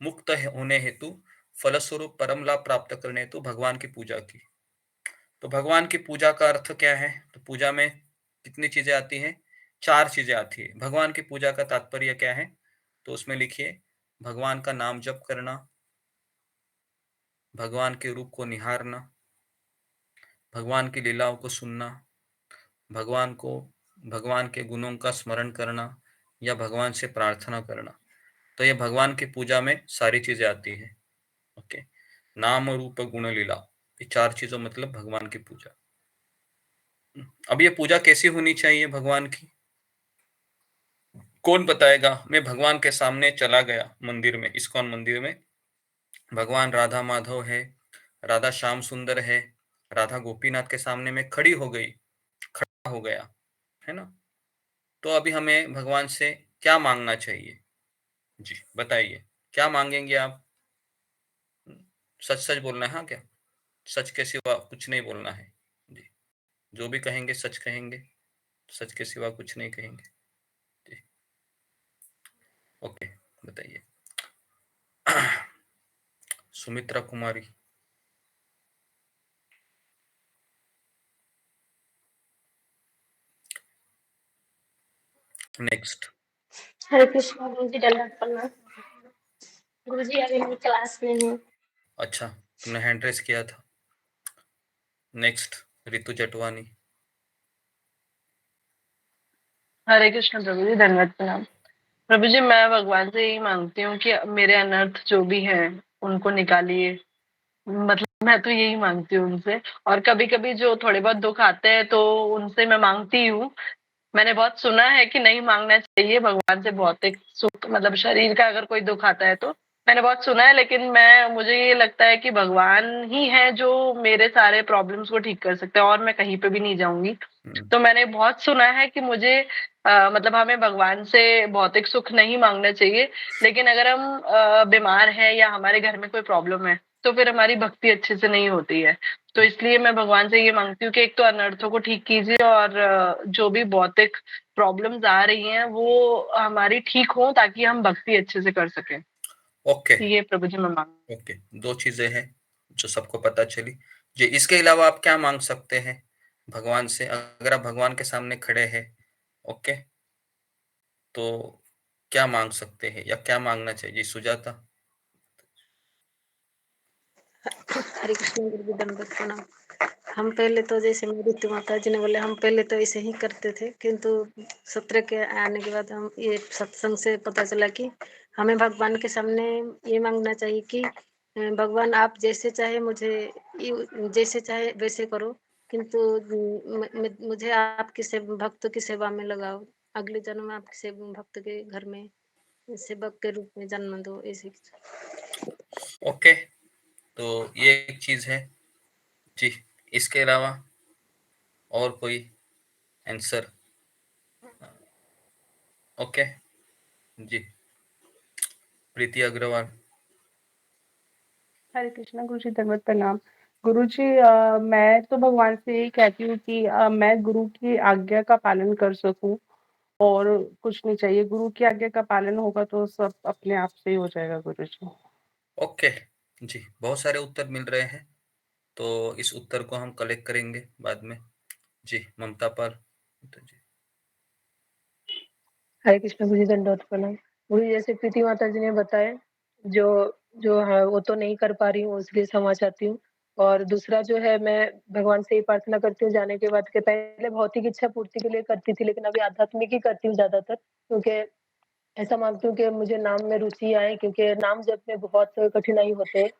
मुक्त होने हेतु, फलस्वरूप परम लाभ प्राप्त करने हेतु भगवान की पूजा की। तो भगवान की पूजा का अर्थ क्या है? तो पूजा में कितनी चीजें आती हैं? 4 चीजें आती है। भगवान की पूजा का तात्पर्य क्या है? तो उसमें लिखिए, भगवान का नाम जप करना, भगवान के रूप को निहारना, भगवान की लीलाओं को सुनना, भगवान के गुणों का स्मरण करना, या भगवान से प्रार्थना करना। तो ये भगवान की पूजा में सारी चीजें आती है। ओके, नाम रूप गुण लीला, ये 4 चीजों मतलब भगवान की पूजा। अब ये पूजा कैसी होनी चाहिए भगवान की? कौन बताएगा? मैं भगवान के सामने चला गया मंदिर में, इस्कॉन मंदिर में, भगवान राधा माधव है, राधा श्याम सुंदर है, राधा गोपीनाथ के सामने में खड़ी हो गई, खड़ा हो गया, है ना। तो अभी हमें भगवान से क्या मांगना चाहिए? जी बताइए, क्या मांगेंगे आप? सच सच बोलना है, हाँ क्या? सच के सिवा कुछ नहीं बोलना है जी। जो भी कहेंगे सच कहेंगे, सच के सिवा कुछ नहीं कहेंगे जी। ओके, बताइए। सुमित्रा कुमारी। नेक्स्ट। हरे कृष्णा गुरु जी, दंडवत प्रणाम। गुरु जी अभी मैं क्लास में हूँ। अच्छा, तुमने हैंड रेस किया था। नेक्स्ट, रितु जटवानी। हरे कृष्ण प्रभु जी, धन्यवाद प्रणाम। प्रभु जी, मैं भगवान से यही मांगती हूँ कि मेरे अनर्थ जो भी हैं उनको निकालिए, मतलब मैं तो यही मांगती हूँ उनसे। और कभी कभी जो थोड़े बहुत दुख आते हैं तो उनसे मैं मांगती हूँ। मैंने बहुत सुना है कि नहीं मांगना चाहिए भगवान से भौतिक सुख, मतलब शरीर का अगर कोई दुख आता है तो मैंने बहुत सुना है, लेकिन मुझे ये लगता है कि भगवान ही है जो मेरे सारे प्रॉब्लम्स को ठीक कर सकते हैं, और मैं कहीं पे भी नहीं जाऊंगी। तो मैंने बहुत सुना है कि मुझे मतलब हमें भगवान से भौतिक सुख नहीं मांगना चाहिए, लेकिन अगर हम बीमार हैं या हमारे घर में कोई प्रॉब्लम है तो फिर हमारी भक्ति अच्छे से नहीं होती है। तो इसलिए मैं भगवान से ये मांगती हूँ कि एक तो अनर्थों को ठीक कीजिए, और जो भी भौतिक प्रॉब्लम्स आ रही हैं वो हमारी ठीक हो, ताकि हम भक्ति अच्छे से कर सकें। ओके ये प्रभु जी मैं मांग। ओके, 2 चीजें हैं जो सबको पता चली जी। इसके अलावा आप क्या मांग सकते हैं भगवान से, अगर आप भगवान के सामने खड़े हैं? ओके, तो क्या मांग सकते हैं या क्या मांगना चाहिए जी? सुजाता। हरे कृष्ण गुरु जी, दंडवत प्रणाम। हम पहले तो जैसे मेरी माता जी ने बोले, हम पहले तो ऐसे ही करते थे, किंतु सत्र के आने के बाद हम ये सत्संग से पता चला कि हमें भगवान के सामने ये मांगना चाहिए कि भगवान आप जैसे चाहे मुझे, जैसे चाहे वैसे करो, किंतु मुझे आपकी भक्तों की सेवा में लगाओ, अगले जन्म में आपके भक्त के घर में सेवक के रूप में जन्म दो, ऐसे। ओके, तो ये एक चीज है जी। इसके अलावा और कोई आंसर? ओके जी, प्रीति अग्रवाल। हरे कृष्णा गुरु जी, दंडवत प्रणाम। गुरु जी, मैं तो भगवान से यही कहती हूँ कि मैं गुरु की आज्ञा का पालन कर सकूं, और कुछ नहीं चाहिए। गुरु की आज्ञा का पालन होगा तो सब अपने आप से ही हो जाएगा गुरु जी। ओके जी, बहुत सारे उत्तर मिल रहे हैं, तो इस उत्तर को हम कलेक्ट करेंगे बाद में। जी ममता पर जी। हरे कृष्ण गुरु जी, दंडवत प्रणाम। गुरु जी, जैसे प्रीति माता जी ने बताया, जो जो हाँ वो तो नहीं कर पा रही हूँ, उसके लिए क्षमा चाहती हूँ। और दूसरा जो है, मैं भगवान से ये प्रार्थना करती हूँ जाने के बाद, कि पहले भौतिक इच्छा पूर्ति के लिए करती थी, लेकिन अभी आध्यात्मिक ही करती हूँ ज्यादातर, क्योंकि ऐसा मानती हूँ कि मुझे नाम में रुचि आए, क्योंकि नाम जप में बहुत कठिनाई होते हैं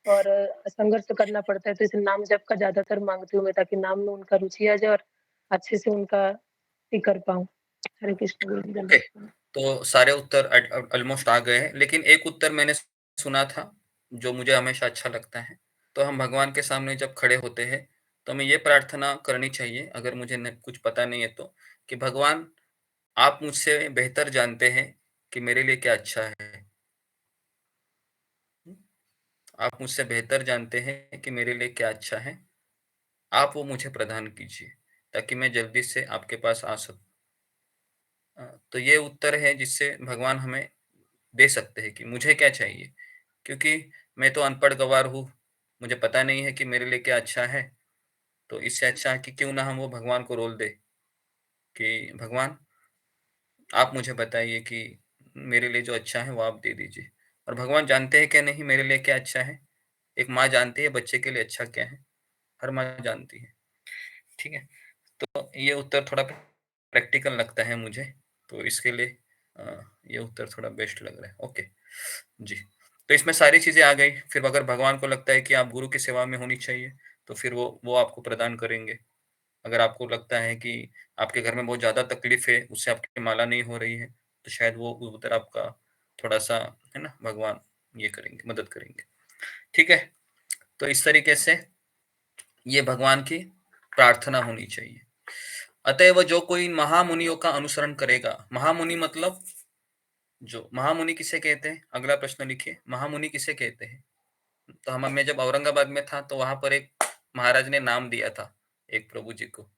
और संघर्ष करना पड़ता है। तो इस नाम जप का ज्यादातर मांगती हूँ मैं, ताकि नाम में उनका रुचि आ जाए और अच्छे से उनका ही कर पाऊँ। हरे कृष्ण गुरु जी, ओके, दंडवत प्रणाम। तो सारे उत्तर ऑलमोस्ट आ गए हैं, लेकिन एक उत्तर मैंने सुना था जो मुझे हमेशा अच्छा लगता है। तो हम भगवान के सामने जब खड़े होते हैं तो हमें ये प्रार्थना करनी चाहिए, अगर मुझे कुछ पता नहीं है तो, कि भगवान आप मुझसे बेहतर जानते हैं कि मेरे लिए क्या अच्छा है। आप मुझसे बेहतर जानते हैं कि मेरे लिए क्या अच्छा है। आप वो मुझे प्रदान कीजिए ताकि मैं जल्दी से आपके पास आ सकूं। तो ये उत्तर है जिससे भगवान हमें दे सकते हैं कि मुझे क्या चाहिए, क्योंकि मैं तो अनपढ़ गवार हूँ, मुझे पता नहीं है कि मेरे लिए क्या अच्छा है। तो इससे अच्छा है कि क्यों ना हम वो भगवान को रोल दे कि भगवान आप मुझे बताइए कि मेरे लिए जो अच्छा है वो आप दे दीजिए। और भगवान जानते हैं क्या नहीं मेरे लिए क्या अच्छा है। एक माँ जानती है बच्चे के लिए अच्छा क्या है, हर माँ जानती है। ठीक है, तो ये उत्तर थोड़ा प्रैक्टिकल लगता है मुझे, तो इसके लिए ये उत्तर थोड़ा बेस्ट लग रहा है। ओके जी, तो इसमें सारी चीजें आ गई। फिर अगर भगवान को लगता है कि आप गुरु की सेवा में होनी चाहिए तो फिर वो आपको प्रदान करेंगे। अगर आपको लगता है कि आपके घर में बहुत ज्यादा तकलीफ है, उससे आपकी माला नहीं हो रही है, तो शायद वो उधर आपका थोड़ा सा है ना, भगवान ये करेंगे, मदद करेंगे। ठीक है, तो इस तरीके से ये भगवान की प्रार्थना होनी चाहिए। अतएव जो कोई महामुनियों का अनुसरण करेगा, महामुनि मतलब जो महामुनि किसे कहते हैं, अगला प्रश्न लिखिए, महामुनि किसे कहते हैं। तो मैं जब औरंगाबाद में था तो वहां पर एक महाराज ने नाम दिया था एक प्रभु जी को,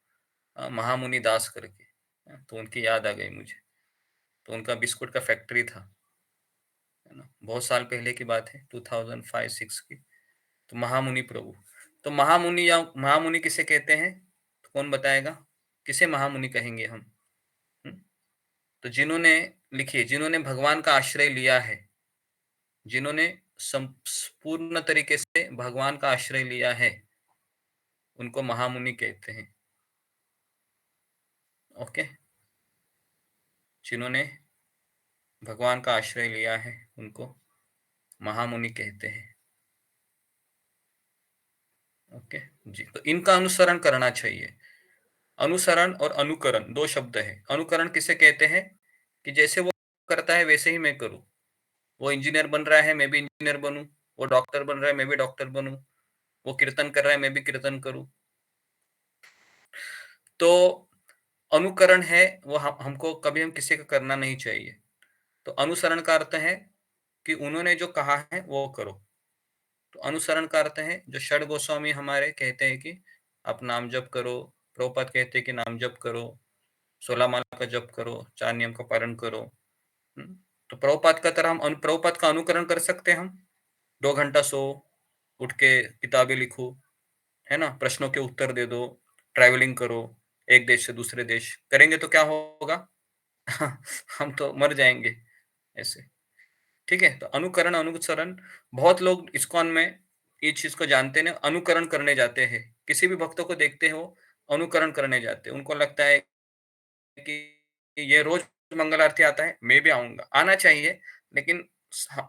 महामुनि दास करके। तो उनकी याद आ गई मुझे। तो उनका बिस्कुट का फैक्ट्री था, है ना, बहुत साल पहले की बात है, 2005-6 की। तो महामुनि प्रभु, तो महामुनि या महामुनि किसे कहते हैं, तो कौन बताएगा किसे महामुनि कहेंगे हम। तो जिन्होंने, लिखिए, जिन्होंने भगवान का आश्रय लिया है, जिन्होंने पूर्ण तरीके से भगवान का आश्रय लिया है, उनको महामुनि कहते हैं। ओके, जिन्होंने भगवान का आश्रय लिया है उनको महामुनि कहते हैं। ओके जी, तो इनका अनुसरण करना चाहिए। अनुसरण और अनुकरण दो शब्द है। अनुकरण किसे कहते हैं, कि जैसे वो करता है वैसे ही मैं करूं। वो इंजीनियर बन रहा है मैं भी इंजीनियर बनूं, वो डॉक्टर बन रहा है मैं भी डॉक्टर बनूं, वो कीर्तन कर रहा है मैं भी कीर्तन करूं। तो अनुकरण है वो हमको कभी हम किसी का करना नहीं चाहिए। तो अनुसरण का अर्थ है कि उन्होंने जो कहा है वो करो। तो अनुसरण का अर्थ है जो षड गोस्वामी हमारे कहते हैं कि आप नाम जप करो, प्रभुपाद कहते हैं कि नाम जप करो, 16 माला का जप करो, 4 नियम का पालन करो। तो प्रभुपाद का तरह हम प्रभुपाद का अनुकरण कर सकते हैं। हम 2 घंटा सो, उठ के किताबें लिखो, है ना, प्रश्नों के उत्तर दे दो, ट्रैवलिंग करो एक देश से दूसरे देश, करेंगे तो क्या होगा हम तो मर जाएंगे ऐसे। ठीक है, तो अनुकरण अनुसरण, बहुत लोग इस्कॉन में इस चीज को जानते हैं, अनुकरण करने जाते हैं। किसी भी भक्तों को देखते हो अनुकरण करने जाते हैं, उनको लगता है कि ये रोज मंगल आरती आता है मैं भी आऊंगा। आना चाहिए, लेकिन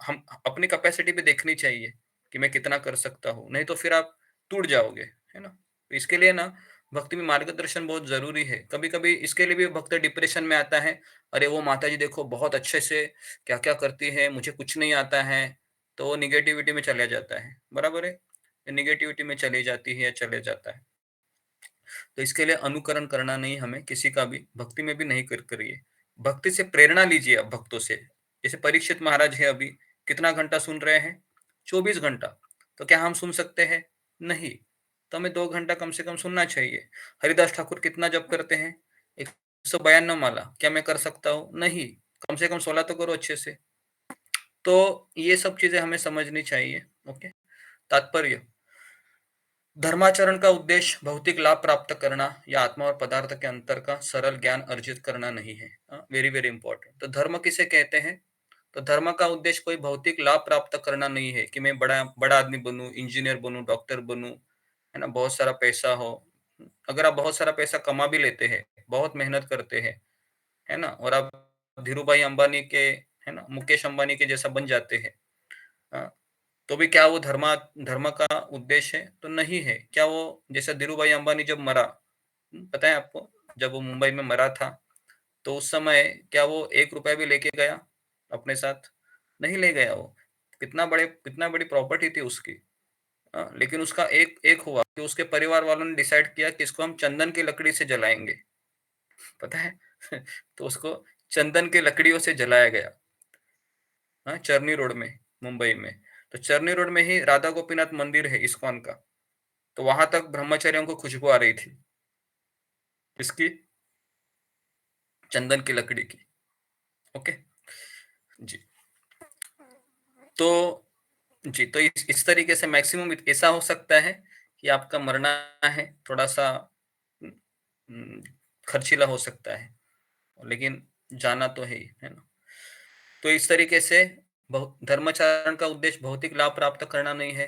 हम अपनी कैपेसिटी पे देखनी चाहिए कि मैं कितना कर सकता हूँ, नहीं तो फिर आप टूट जाओगे, है ना। तो इसके लिए ना भक्ति में मार्गदर्शन बहुत जरूरी है। कभी कभी इसके लिए भी भक्त डिप्रेशन में आता है, अरे वो माता जी देखो बहुत अच्छे से क्या क्या करती है, मुझे कुछ नहीं आता है। तो वो निगेटिविटी में चला जाता है, बराबर है, निगेटिविटी में चली जाती है या चले जाता है। तो इसके लिए अनुकरण करना नहीं, हमें किसी का भी भक्ति में भी नहीं करिए। भक्ति से प्रेरणा लीजिए अब भक्तों से। जैसे परीक्षित महाराज है, अभी कितना घंटा सुन रहे हैं, 24 घंटा। तो क्या हम सुन सकते हैं, नहीं। तो हमें 2 घंटा कम से कम सुनना चाहिए। हरिदास ठाकुर कितना जप करते हैं, 152 माला, क्या मैं कर सकता हूँ, नहीं। कम से कम 16 तो करो अच्छे से। तो ये सब चीजें हमें समझनी चाहिए। ओके, तात्पर्य, धर्माचरण का उद्देश्य भौतिक लाभ प्राप्त करना या आत्मा और पदार्थ के अंतर का सरल ज्ञान अर्जित करना नहीं है। Very very important. तो धर्म किसे कहते हैं? तो धर्म का उद्देश्य कोई भौतिक लाभ प्राप्त करना नहीं है कि मैं बड़ा बड़ा आदमी बनूं, इंजीनियर बनूं, डॉक्टर बनूं, है ना, बहुत सारा पैसा हो। अगर आप बहुत सारा पैसा कमा भी लेते हैं, बहुत मेहनत करते हैं, है ना, और आप धीरू भाई अंबानी के, है ना, मुकेश अंबानी के जैसा बन जाते हैं, हाँ, तो भी क्या वो धर्म का उद्देश्य है? तो नहीं है। क्या वो, जैसा धीरू भाई अंबानी जब मरा, पता है आपको, जब वो मुंबई में मरा था, तो उस समय क्या वो 1 रुपया भी लेके गया अपने साथ? नहीं ले गया वो। कितना बड़ी प्रॉपर्टी थी उसकी। लेकिन उसका एक एक हुआ कि उसके परिवार वालों ने डिसाइड किया कि इसको हम चंदन की लकड़ी से जलाएंगे, पता है? तो उसको चंदन की लकड़ियों से जलाया गया, हाँ, चरनी रोड में, मुंबई में। तो चरनी रोड में ही राधा गोपीनाथ मंदिर है इस्कॉन का। तो वहां तक ब्रह्मचारियों को खुशबू आ रही थी, इसकी, चंदन की लकड़ी की। ओके जी। तो जी, तो इस तरीके से मैक्सिमम ऐसा हो सकता है कि आपका मरना है, थोड़ा सा खर्चीला हो सकता है, लेकिन जाना तो है ना। तो इस तरीके से धर्माचरण का उद्देश्य भौतिक लाभ प्राप्त करना नहीं है।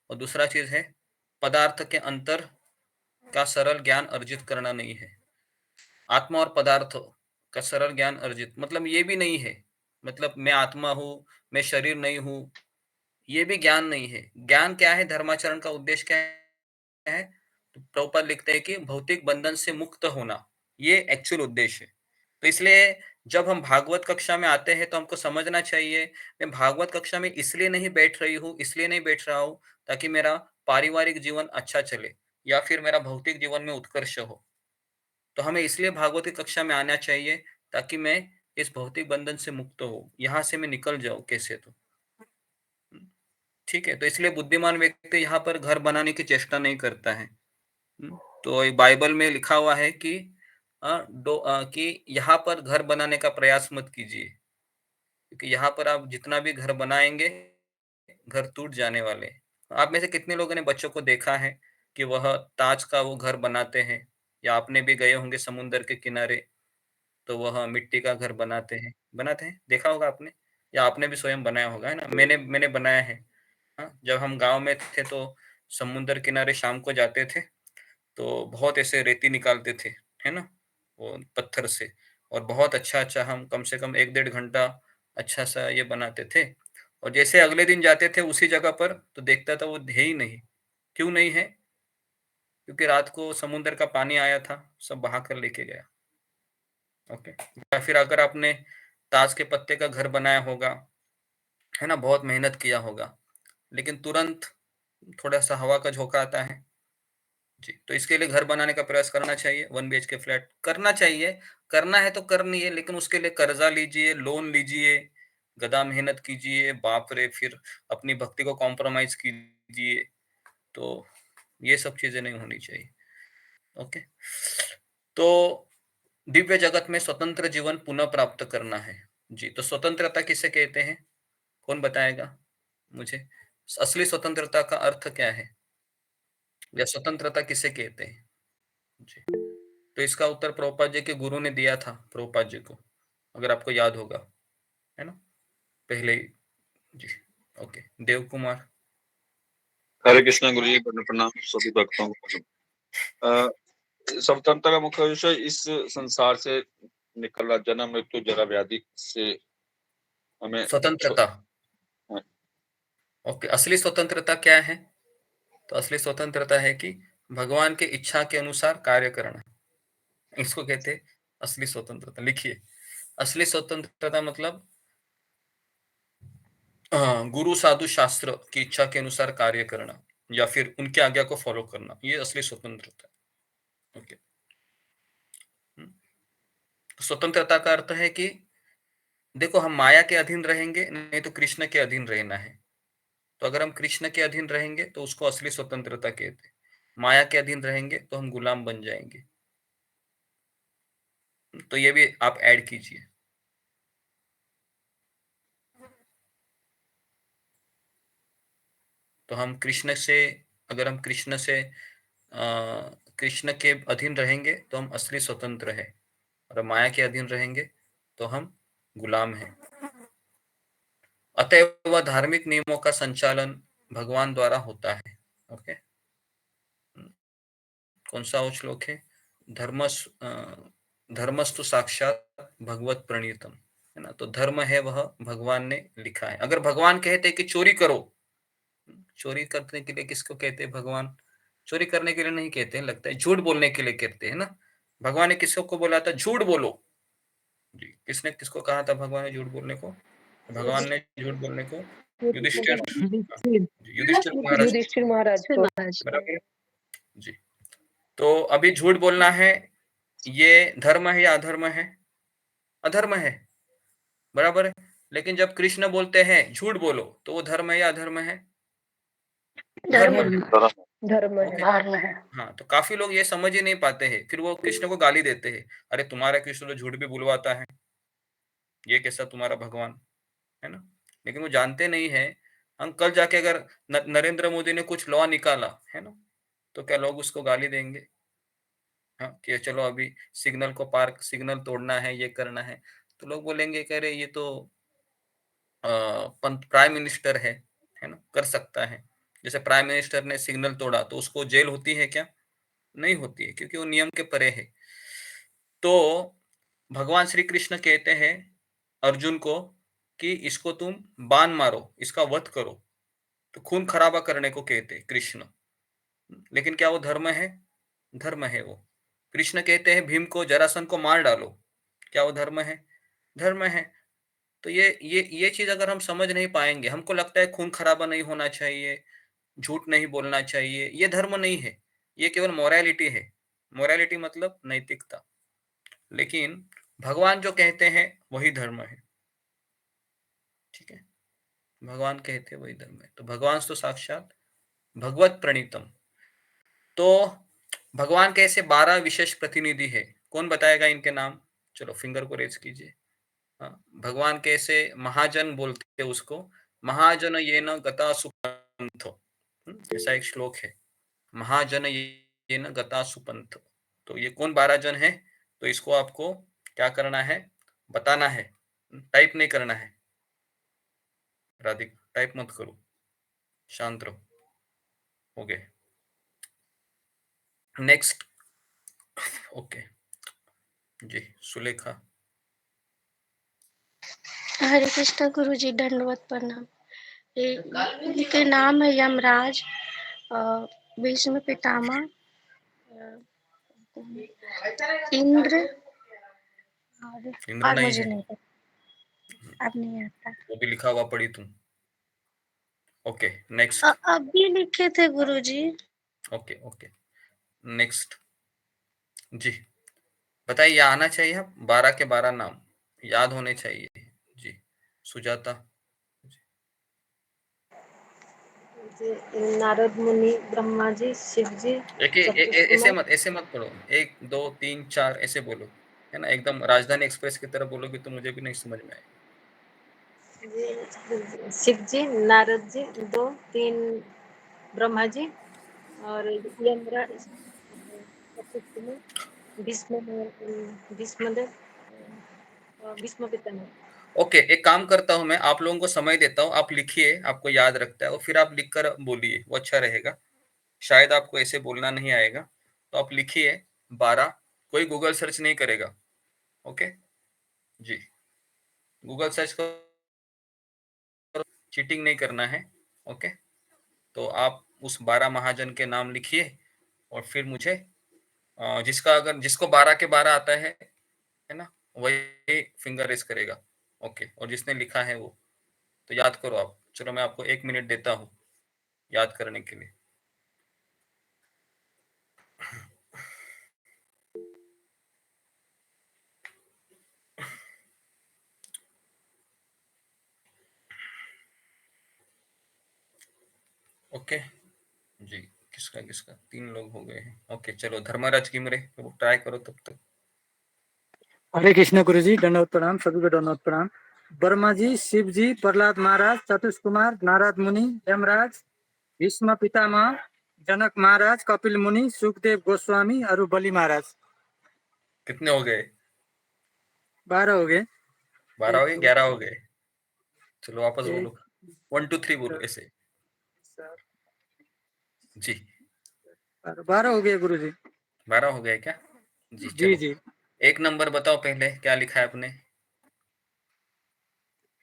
और दूसरा चीज है पदार्थ के अंतर का सरल ज्ञान अर्जित करना नहीं है। आत्मा और पदार्थ का सरल ज्ञान अर्जित मतलब ये भी नहीं है, मतलब मैं आत्मा हूँ, मैं शरीर नहीं हूँ, ये भी ज्ञान नहीं है। ज्ञान क्या है? धर्माचरण का उद्देश्य क्या है? तो प्रभुपाद लिखते हैं कि भौतिक बंधन से मुक्त होना, ये एक्चुअल उद्देश्य है। तो इसलिए जब हम भागवत कक्षा में आते हैं तो हमको समझना चाहिए, मैं भागवत कक्षा में इसलिए नहीं बैठ रही हूँ, इसलिए नहीं बैठ रहा हूँ ताकि मेरा पारिवारिक जीवन अच्छा चले या फिर मेरा भौतिक जीवन में उत्कर्ष हो। तो हमें इसलिए भागवत की कक्षा में आना चाहिए ताकि मैं इस भौतिक बंधन से मुक्त हो, यहाँ से मैं निकल जाऊं कैसे तो। ठीक है, तो इसलिए बुद्धिमान व्यक्ति यहाँ पर घर बनाने की चेष्टा नहीं करता है। तो बाइबल में लिखा हुआ है कि कि यहाँ पर घर बनाने का प्रयास मत कीजिए, क्योंकि यहाँ पर आप जितना भी घर बनाएंगे, घर टूट जाने वाले हैं। आप में से कितने लोगों ने बच्चों को देखा है कि वह ताज का वो घर बनाते हैं, या आपने भी गए होंगे समुद्र के किनारे, तो वह मिट्टी का घर बनाते हैं, देखा होगा आपने, या आपने भी स्वयं बनाया होगा, है ना। मैंने बनाया है। हाँ, जब हम गांव में थे तो समुद्र किनारे शाम को जाते थे, तो बहुत ऐसे रेती निकालते थे, है ना, वो पत्थर से, और बहुत अच्छा हम कम से कम 1-1.5 घंटा अच्छा सा ये बनाते थे। और जैसे अगले दिन जाते थे उसी जगह पर, तो देखता था वो है ही नहीं। क्यों नहीं है? क्योंकि रात को समुद्र का पानी आया था, सब बहा कर लेके गया। ओके। या फिर अगर आपने ताश के पत्ते का घर बनाया होगा, है ना, बहुत मेहनत किया होगा, लेकिन तुरंत थोड़ा सा हवा का झोंका आता है जी, तो इसके लिए घर बनाने का प्रयास करना चाहिए। 1 BHK फ्लैट करना चाहिए, करना है तो करनी है, लेकिन उसके लिए कर्जा लीजिए, लोन लीजिए, गधा मेहनत कीजिए, बाप रे, फिर अपनी भक्ति को कॉम्प्रोमाइज कीजिए, तो ये सब चीजें नहीं होनी चाहिए। ओके। तो दिव्य जगत में स्वतंत्र जीवन पुनः प्राप्त करना है जी। तो स्वतंत्रता किसे कहते हैं? कौन बताएगा मुझे? असली स्वतंत्रता का अर्थ क्या है, या स्वतंत्रता किसे कहते हैं जी? तो इसका उत्तर प्रभुपाद जी के गुरु ने दिया था, प्रभुपाद जी को, अगर आपको याद होगा, है ना, पहले ही जी। ओके, देव कुमार। हरे कृष्णा गुरु जी, प्रणाम सभी भक्तों को। स्वतंत्रता का मुख्य विषय इस संसार से निकल रहा जन्म मृत्यु जरा व्याधि से हमें स्वतंत्रता। ओके, असली स्वतंत्रता क्या है? तो असली स्वतंत्रता है कि भगवान के इच्छा के अनुसार कार्य करना, इसको कहते हैं असली स्वतंत्रता। लिखिए, असली स्वतंत्रता मतलब गुरु साधु शास्त्र की इच्छा के अनुसार कार्य करना या फिर उनके आज्ञा को फॉलो करना, ये असली स्वतंत्रता है। ओके। स्वतंत्रता का अर्थ है कि देखो, हम माया के अधीन रहेंगे, नहीं तो कृष्ण के अधीन रहना है। तो अगर हम कृष्ण के अधीन रहेंगे तो उसको असली स्वतंत्रता कहते हैं। माया के अधीन रहेंगे तो हम गुलाम बन जाएंगे। तो ये भी आप ऐड कीजिए। तो हम कृष्ण से अगर हम कृष्ण के अधीन रहेंगे तो हम असली स्वतंत्र है, और माया के अधीन रहेंगे तो हम गुलाम हैं। अतएव धार्मिक नियमों का संचालन भगवान द्वारा होता है। ओके, कौन सा वो श्लोक है? धर्मस्तु साक्षात भगवत प्रणीतम, है ना। तो धर्म है वह भगवान ने लिखा है। अगर भगवान कहते कि चोरी करो, चोरी करने के लिए किसको कहते हैं भगवान? चोरी करने के लिए नहीं कहते हैं, लगता है झूठ बोलने के लिए कहते हैं ना। भगवान ने किसको बोला था झूठ बोलो? जी, किसने किसको कहा था भगवान ने झूठ बोलने को? भगवान ने झूठ बोलने को युधिष्ठिर युधिष्ठिर महाराज को। बराबर है? जी। तो अभी झूठ बोलना है, ये धर्म है या अधर्म है? अधर्म है, बराबर है। लेकिन जब कृष्ण बोलते हैं झूठ बोलो, तो वो धर्म है या अधर्म है? धर्म है। हाँ, तो काफी लोग ये समझ ही नहीं पाते हैं, फिर वो कृष्ण को गाली देते हैं, अरे तुम्हारा कृष्ण तो झूठ भी बुलवाता है, ये कैसा तुम्हारा भगवान, है ना। लेकिन वो जानते नहीं है, हम कल जाके अगर नरेंद्र मोदी ने कुछ लॉ निकाला है ना, तो क्या लोग उसको गाली देंगे? हाँ, कि चलो अभी सिग्नल तोड़ना है, ये करना है, तो लोग बोलेंगे कह रहे ये तो प्राइम मिनिस्टर है ना, कर सकता है। जैसे प्राइम मिनिस्टर ने सिग्नल तोड़ा तो उसको जेल होती है क्या? नहीं होती है, क्योंकि वो नियम के परे है। तो भगवान श्री कृष्ण कहते हैं अर्जुन को कि इसको तुम बाण मारो, इसका वध करो, तो खून खराबा करने को कहते कृष्ण। लेकिन क्या वो धर्म है? धर्म है वो। कृष्ण कहते हैं भीम को, जरासंध को मार डालो, क्या वो धर्म है? धर्म है। तो ये चीज अगर हम समझ नहीं पाएंगे, हमको लगता है खून खराबा नहीं होना चाहिए, झूठ नहीं बोलना चाहिए, ये धर्म नहीं है, ये केवल मोरालिटी है। मोरालिटी मतलब नैतिकता। लेकिन भगवान जो कहते हैं वही धर्म है, ठीक है। भगवान कहते हैं वही धर्म है। तो भगवान तो साक्षात भगवत प्रणीतम। तो भगवान के ऐसे 12 विशेष प्रतिनिधि है, कौन बताएगा इनके नाम? चलो फिंगर को रेज कीजिए। भगवान के ऐसे महाजन बोलते हैं उसको, महाजन येन गता सुपंथो, ऐसा एक श्लोक है, महाजन येन गता सुपंथ। तो ये कौन 12 जन है? तो इसको आपको क्या करना है, बताना है, टाइप नहीं करना है। राधिक टाइप मत करो, शांत रहो। हो गए, नेक्स्ट। ओके जी, सुलेखा। हरे कृष्णा गुरु जी, दंडवत प्रणाम। इनके नाम है यमराज, भीष्म पितामह, इंद्र, इंद्र और नहीं मुझे है, नहीं पता, अब नहीं आता। वो भी लिखा हुआ पढ़ी तुम। Okay next. अभी लिखे थे गुरु जी। ओके ओके नेक्स्ट जी, बताइए, आना चाहिए 12 के 12 नाम याद होने चाहिए जी। सुजाता। नारद मुनि, ब्रह्मा जी, शिव जी, ऐसे मत पढ़ो, 1 2 3 4 ऐसे बोलो, है ना। एकदम राजधानी एक्सप्रेस की तरह बोलोगे तो मुझे भी नहीं समझ में आएगा। शिव जी, नारद जी, 2 3 ब्रह्मा जी और यमराज, भीष्म पितामह। ओके, एक काम करता हूं मैं, आप लोगों को समय देता हूं, आप लिखिए, आपको याद रखता है, और फिर आप लिखकर बोलिए, वो अच्छा रहेगा। शायद आपको ऐसे बोलना नहीं आएगा, तो आप लिखिए 12, कोई गूगल सर्च नहीं करेगा। ओके जी, गूगल सर्च करो, चीटिंग नहीं करना है। ओके, तो आप उस 12 महाजन के नाम लिखिए, और फिर मुझे जिसको 12 के 12 आता है ना, वही फिंगर रेस करेगा। ओके, और जिसने लिखा है वो तो याद करो आप। चलो मैं आपको 1 मिनट देता हूँ याद करने के लिए। ओके जी, किसका 3 लोग हो गए हैं। ओके चलो, धर्मराज किमरे तो ट्राई करो तब तक। हरे कृष्ण गुरु जी, दंडवत प्रणाम, सभी को दंडवत प्रणाम। ब्रह्मा जी, शिव जी, प्रहलाद महाराज, चतुष कुमार, नारद मुनि, यमराज, भीष्म पितामह, जनक महाराज, कपिल मुनि, सुखदेव गोस्वामी और बलि महाराज। कितने हो गए? 12 हो गए। 12 हो गए, 11 हो गए। चलो वापस एक, बोलो, 1 2 3 बोलो ऐसे। जी 12 हो गए गुरुजी। 12 हो गए क्या? जी जी चलो। जी। एक नंबर बताओ पहले, क्या लिखा है आपने?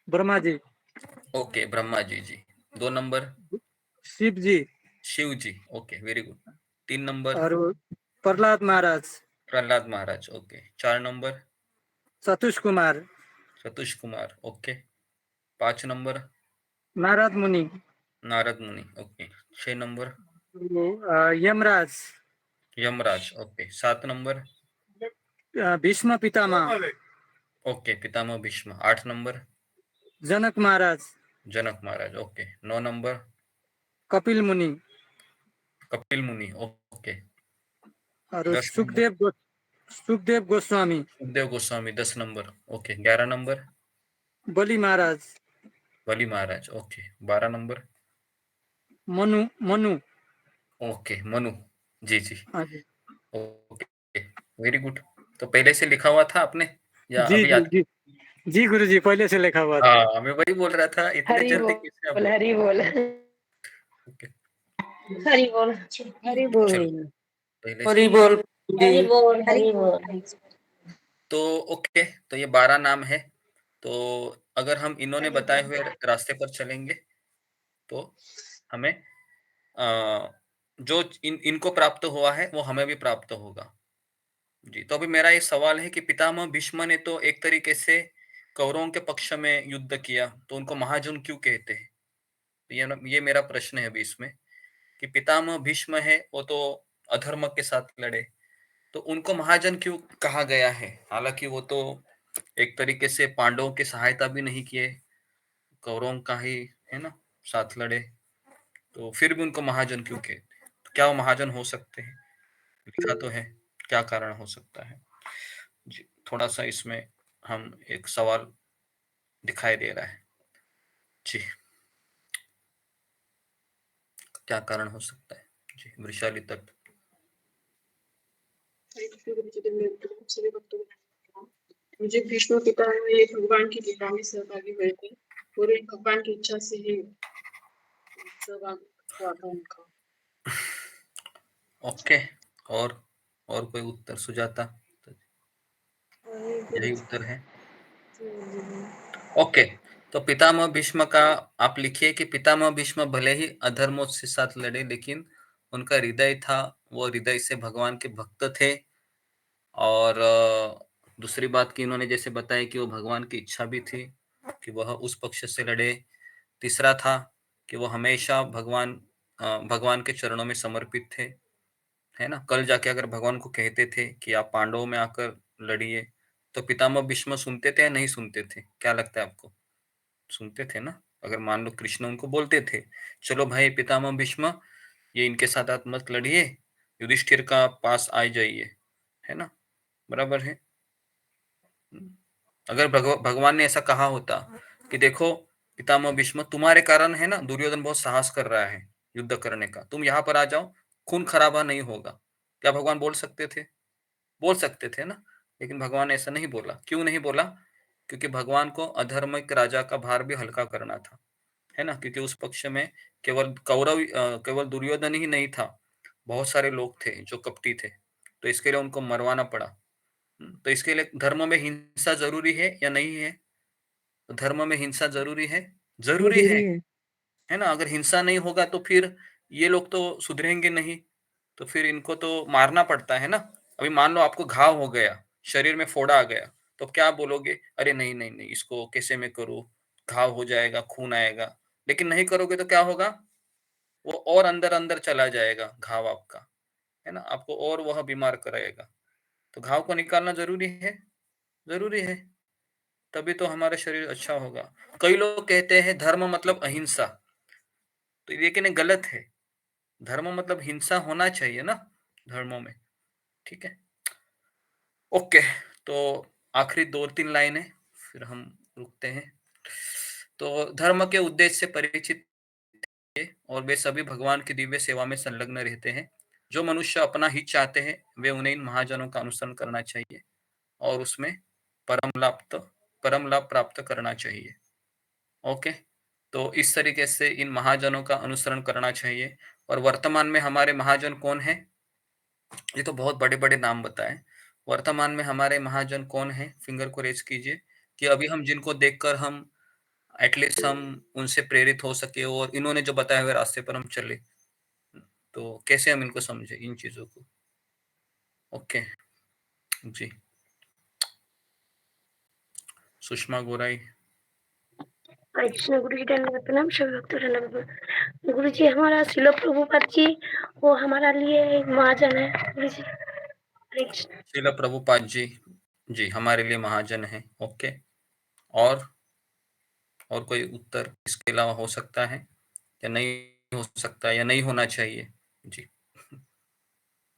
ब्रह्मा जी। ओके, ब्रह्मा जी जी। 2 number? Shiv ji. Shiv ji, okay very good. 3 number? और Prahlad Maharaj. Prahlad Maharaj, okay. 4 number? Satish Kumar. Satish Kumar, okay. 5 number? Narad Muni. Narad Muni, okay. 6 number? Yamraj. Yamraj, okay. 7 number? Bhishma Pitamah. Okay, Pitamah Bhishma. 8 number? Janak Maharaj. Janak Maharaj, okay. 9 number? Kapil Muni. Kapil Muni, okay. और 10 number? Sukhdev Goswami. Sukhdev Goswami, 10 number, okay. 11 number? Bali Maharaj. Bali Maharaj, okay. 12 number? Manu. Okay, Manu ji जी, हाँ जी ओके वेरी गुड। तो पहले से लिखा हुआ था आपने या जी अभी जी याद? जी। जी गुरुजी, पहले से लिखा हुआ था। हाँ, मैं वही बोल रहा था, इतने हरी जल्दी कैसे आप बोल, बोल? हरी बोल, ओके हरी बोल, हरि बोल, चलो, पहले से हरि बोल हरी जी। बोल, हरि हरी बोल, बोल। तो ओके, तो ये 12 नाम है। तो अगर हम इन्होंने बताए हुए रास्ते पर चलेंगे तो हमें जो इनको प्राप्त हुआ है वो हमें भी प्राप्त होगा। जी, तो अभी मेरा ये सवाल है कि पितामह भीष्म ने तो एक तरीके से कौरवों के पक्ष में युद्ध किया, तो उनको महाजन क्यों कहते हैं? तो ये मेरा प्रश्न है अभी इसमें, कि पितामह भीष्म है, वो तो अधर्म के साथ लड़े, तो उनको महाजन क्यों कहा गया है? हालांकि वो तो एक तरीके से पांडवों की सहायता भी नहीं किए, कौरवों का ही है ना साथ लड़े, तो फिर भी उनको महाजन क्यों कहते हैं? तो क्या वो महाजन हो सकते हैं? लिखा तो है, क्या कारण हो सकता है? जी, थोड़ा सा इसमें हम एक सवाल दिखाई दे रहा है। जी, क्या कारण हो सकता है? जी, वृषाली तट। सभी भक्तों को नमस्कार। मुझे भीष्म पितामह भगवान की लीला में सहभागी हुए थे और एक भगवान की इच्छा से ही सहभाग हुआ था उनका। ओके, और कोई उत्तर सुजाता? यही उत्तर है। ओके, तो पितामह भीष्म का आप लिखिए कि पितामह भीष्म भले ही अधर्मों के साथ लड़े, लेकिन उनका हृदय था, वो हृदय से भगवान के भक्त थे। और दूसरी बात कि इन्होंने जैसे बताया कि वो भगवान की इच्छा भी थी कि वह उस पक्ष से लड़े। तीसरा था कि वो हमेशा भगवान के चरणों में समर्पित थे, है ना। कल जाके अगर भगवान को कहते थे कि आप पांडवों में आकर लड़िए, तो पितामह भीष्म सुनते थे या नहीं सुनते थे? क्या लगता है आपको? सुनते थे ना। अगर मान लो कृष्ण उनको बोलते थे, चलो भाई पितामह भीष्म, ये इनके साथ आप मत लड़िए, युधिष्ठिर का पास आ जाइए, है ना, बराबर है। अगर भगवान ने ऐसा कहा होता कि देखो पितामह भीष्म, तुम्हारे कारण है ना दुर्योधन बहुत साहस कर रहा है युद्ध करने का, तुम यहाँ पर आ जाओ, खून खराबा नहीं होगा, क्या भगवान बोल सकते थे? बोल सकते थे ना। लेकिन भगवान ने ऐसा नहीं बोला। क्यों नहीं बोला? क्योंकि भगवान को अधर्मिक राजा का भार भी हल्का करना था, है ना। क्योंकि उस पक्ष में केवल दुर्योधन ही नहीं था, बहुत सारे लोग थे जो कपटी थे, तो इसके लिए उनको मरवाना पड़ा। तो इसके लिए धर्म में हिंसा जरूरी है या नहीं है? तो धर्म में हिंसा जरूरी है, जरूरी है ना। अगर हिंसा नहीं होगा तो फिर ये लोग तो सुधरेंगे नहीं, तो फिर इनको तो मारना पड़ता है ना। अभी मान लो आपको घाव हो गया, शरीर में फोड़ा आ गया, तो क्या बोलोगे? अरे नहीं नहीं नहीं, इसको कैसे मैं करूँ, घाव हो जाएगा, खून आएगा। लेकिन नहीं करोगे तो क्या होगा? वो और अंदर अंदर चला जाएगा घाव आपका, है ना, आपको और वह बीमार कराएगा। तो घाव को निकालना जरूरी है, जरूरी है, तभी तो हमारा शरीर अच्छा होगा। कई लोग कहते हैं धर्म मतलब अहिंसा, तो लेकिन ये गलत है। धर्म मतलब हिंसा होना चाहिए ना धर्मों में, ठीक है। ओके, तो आखिरी 2 3 लाइनें फिर हम रुकते हैं। तो धर्म के उद्देश्य से परिचित और वे सभी भगवान की दिव्य सेवा में संलग्न रहते हैं। जो मनुष्य अपना हित चाहते हैं वे उन्हें इन महाजनों का अनुसरण करना चाहिए और उसमें परम लाभ प्राप्त करना चाहिए। ओके, तो इस तरीके से इन महाजनों का अनुसरण करना चाहिए। और वर्तमान में हमारे महाजन कौन है? ये तो बहुत बड़े बड़े नाम बताए। वर्तमान में हमारे महाजन कौन है? फिंगर को रेज कीजिए कि अभी हम जिनको देखकर हम एटलीस्ट हम उनसे प्रेरित हो सके और इन्होंने जो बताया हुए रास्ते पर हम चले, तो कैसे हम इनको समझे इन चीजों को। ओके जी, सुषमा गोराई। हरे कृष्ण गुरु जी, धन्यवाद प्रणाम। सभी भक्तों को धन्यवाद। गुरु जी, हमारा श्रील प्रभुपाद जी वो हमारा लिए एक महाजन है गुरु जी। हरे कृष्ण। श्रील प्रभुपाद जी जी हमारे लिए महाजन है। ओके, और कोई उत्तर इसके अलावा हो सकता है या नहीं हो सकता या नहीं होना चाहिए? जी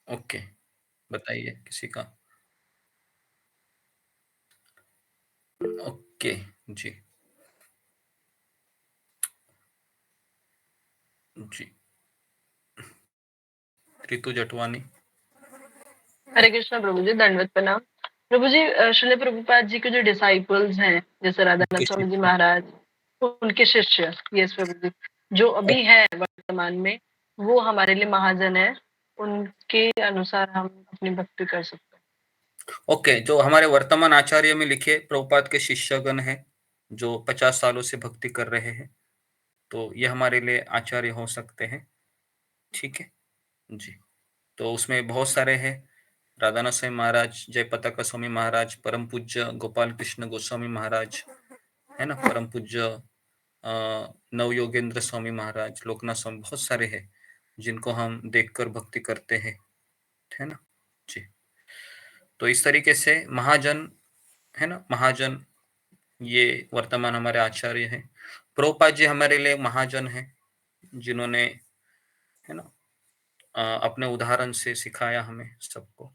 ओके, बताइए किसी का। ओके जी जी, रितु जटवानी। हरे कृष्ण प्रभु जी, दंडवत प्रणाम। प्रभु जी, श्रील प्रभुपाद जी के जो डिसाइपल्स हैं जैसे राधानाथ स्वामी जी महाराज, उनके शिष्य, यस प्रभु जी, जो अभी है वर्तमान में, वो हमारे लिए महाजन है। उनके अनुसार हम अपनी भक्ति कर सकते हैं। ओके, जो हमारे वर्तमान आचार्य में लिखे प्रभुपाद के शिष्यगण हैं जो 50 सालों से भक्ति कर रहे हैं, तो ये हमारे लिए आचार्य हो सकते हैं। ठीक है जी, तो उसमें बहुत सारे हैं। राधानाथ स्वामी महाराज, जय पताका स्वामी महाराज, परम पूज्य गोपाल कृष्ण गोस्वामी महाराज, है ना, परम पूज्य नव योगेंद्र स्वामी महाराज, लोकनाथ स्वामी, बहुत सारे हैं जिनको हम देखकर भक्ति करते हैं, है ना जी। तो इस तरीके से महाजन, है ना, महाजन ये वर्तमान हमारे आचार्य हैं। प्रभुपाद जी हमारे लिए महाजन हैं जिन्होंने, है ना, अपने उदाहरण से सिखाया हमें सबको।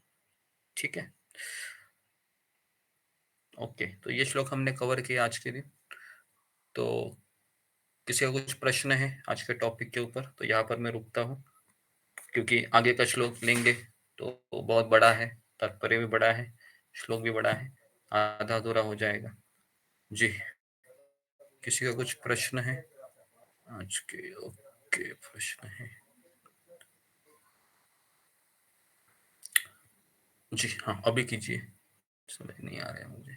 ठीक है, ओके, तो ये श्लोक हमने कवर किया आज के दिन। तो किसी का कुछ प्रश्न है आज के टॉपिक के ऊपर तो यहाँ पर मैं रुकता हूँ, क्योंकि आगे का श्लोक लेंगे तो बहुत बड़ा है, तात्पर्य भी बड़ा है, श्लोक भी बड़ा है, आधा अधूरा हो जाएगा जी। किसी का कुछ प्रश्न है आज के? ओके, प्रश्न है जी, हाँ अभी कीजिए, समझ नहीं आ रहा है मुझे।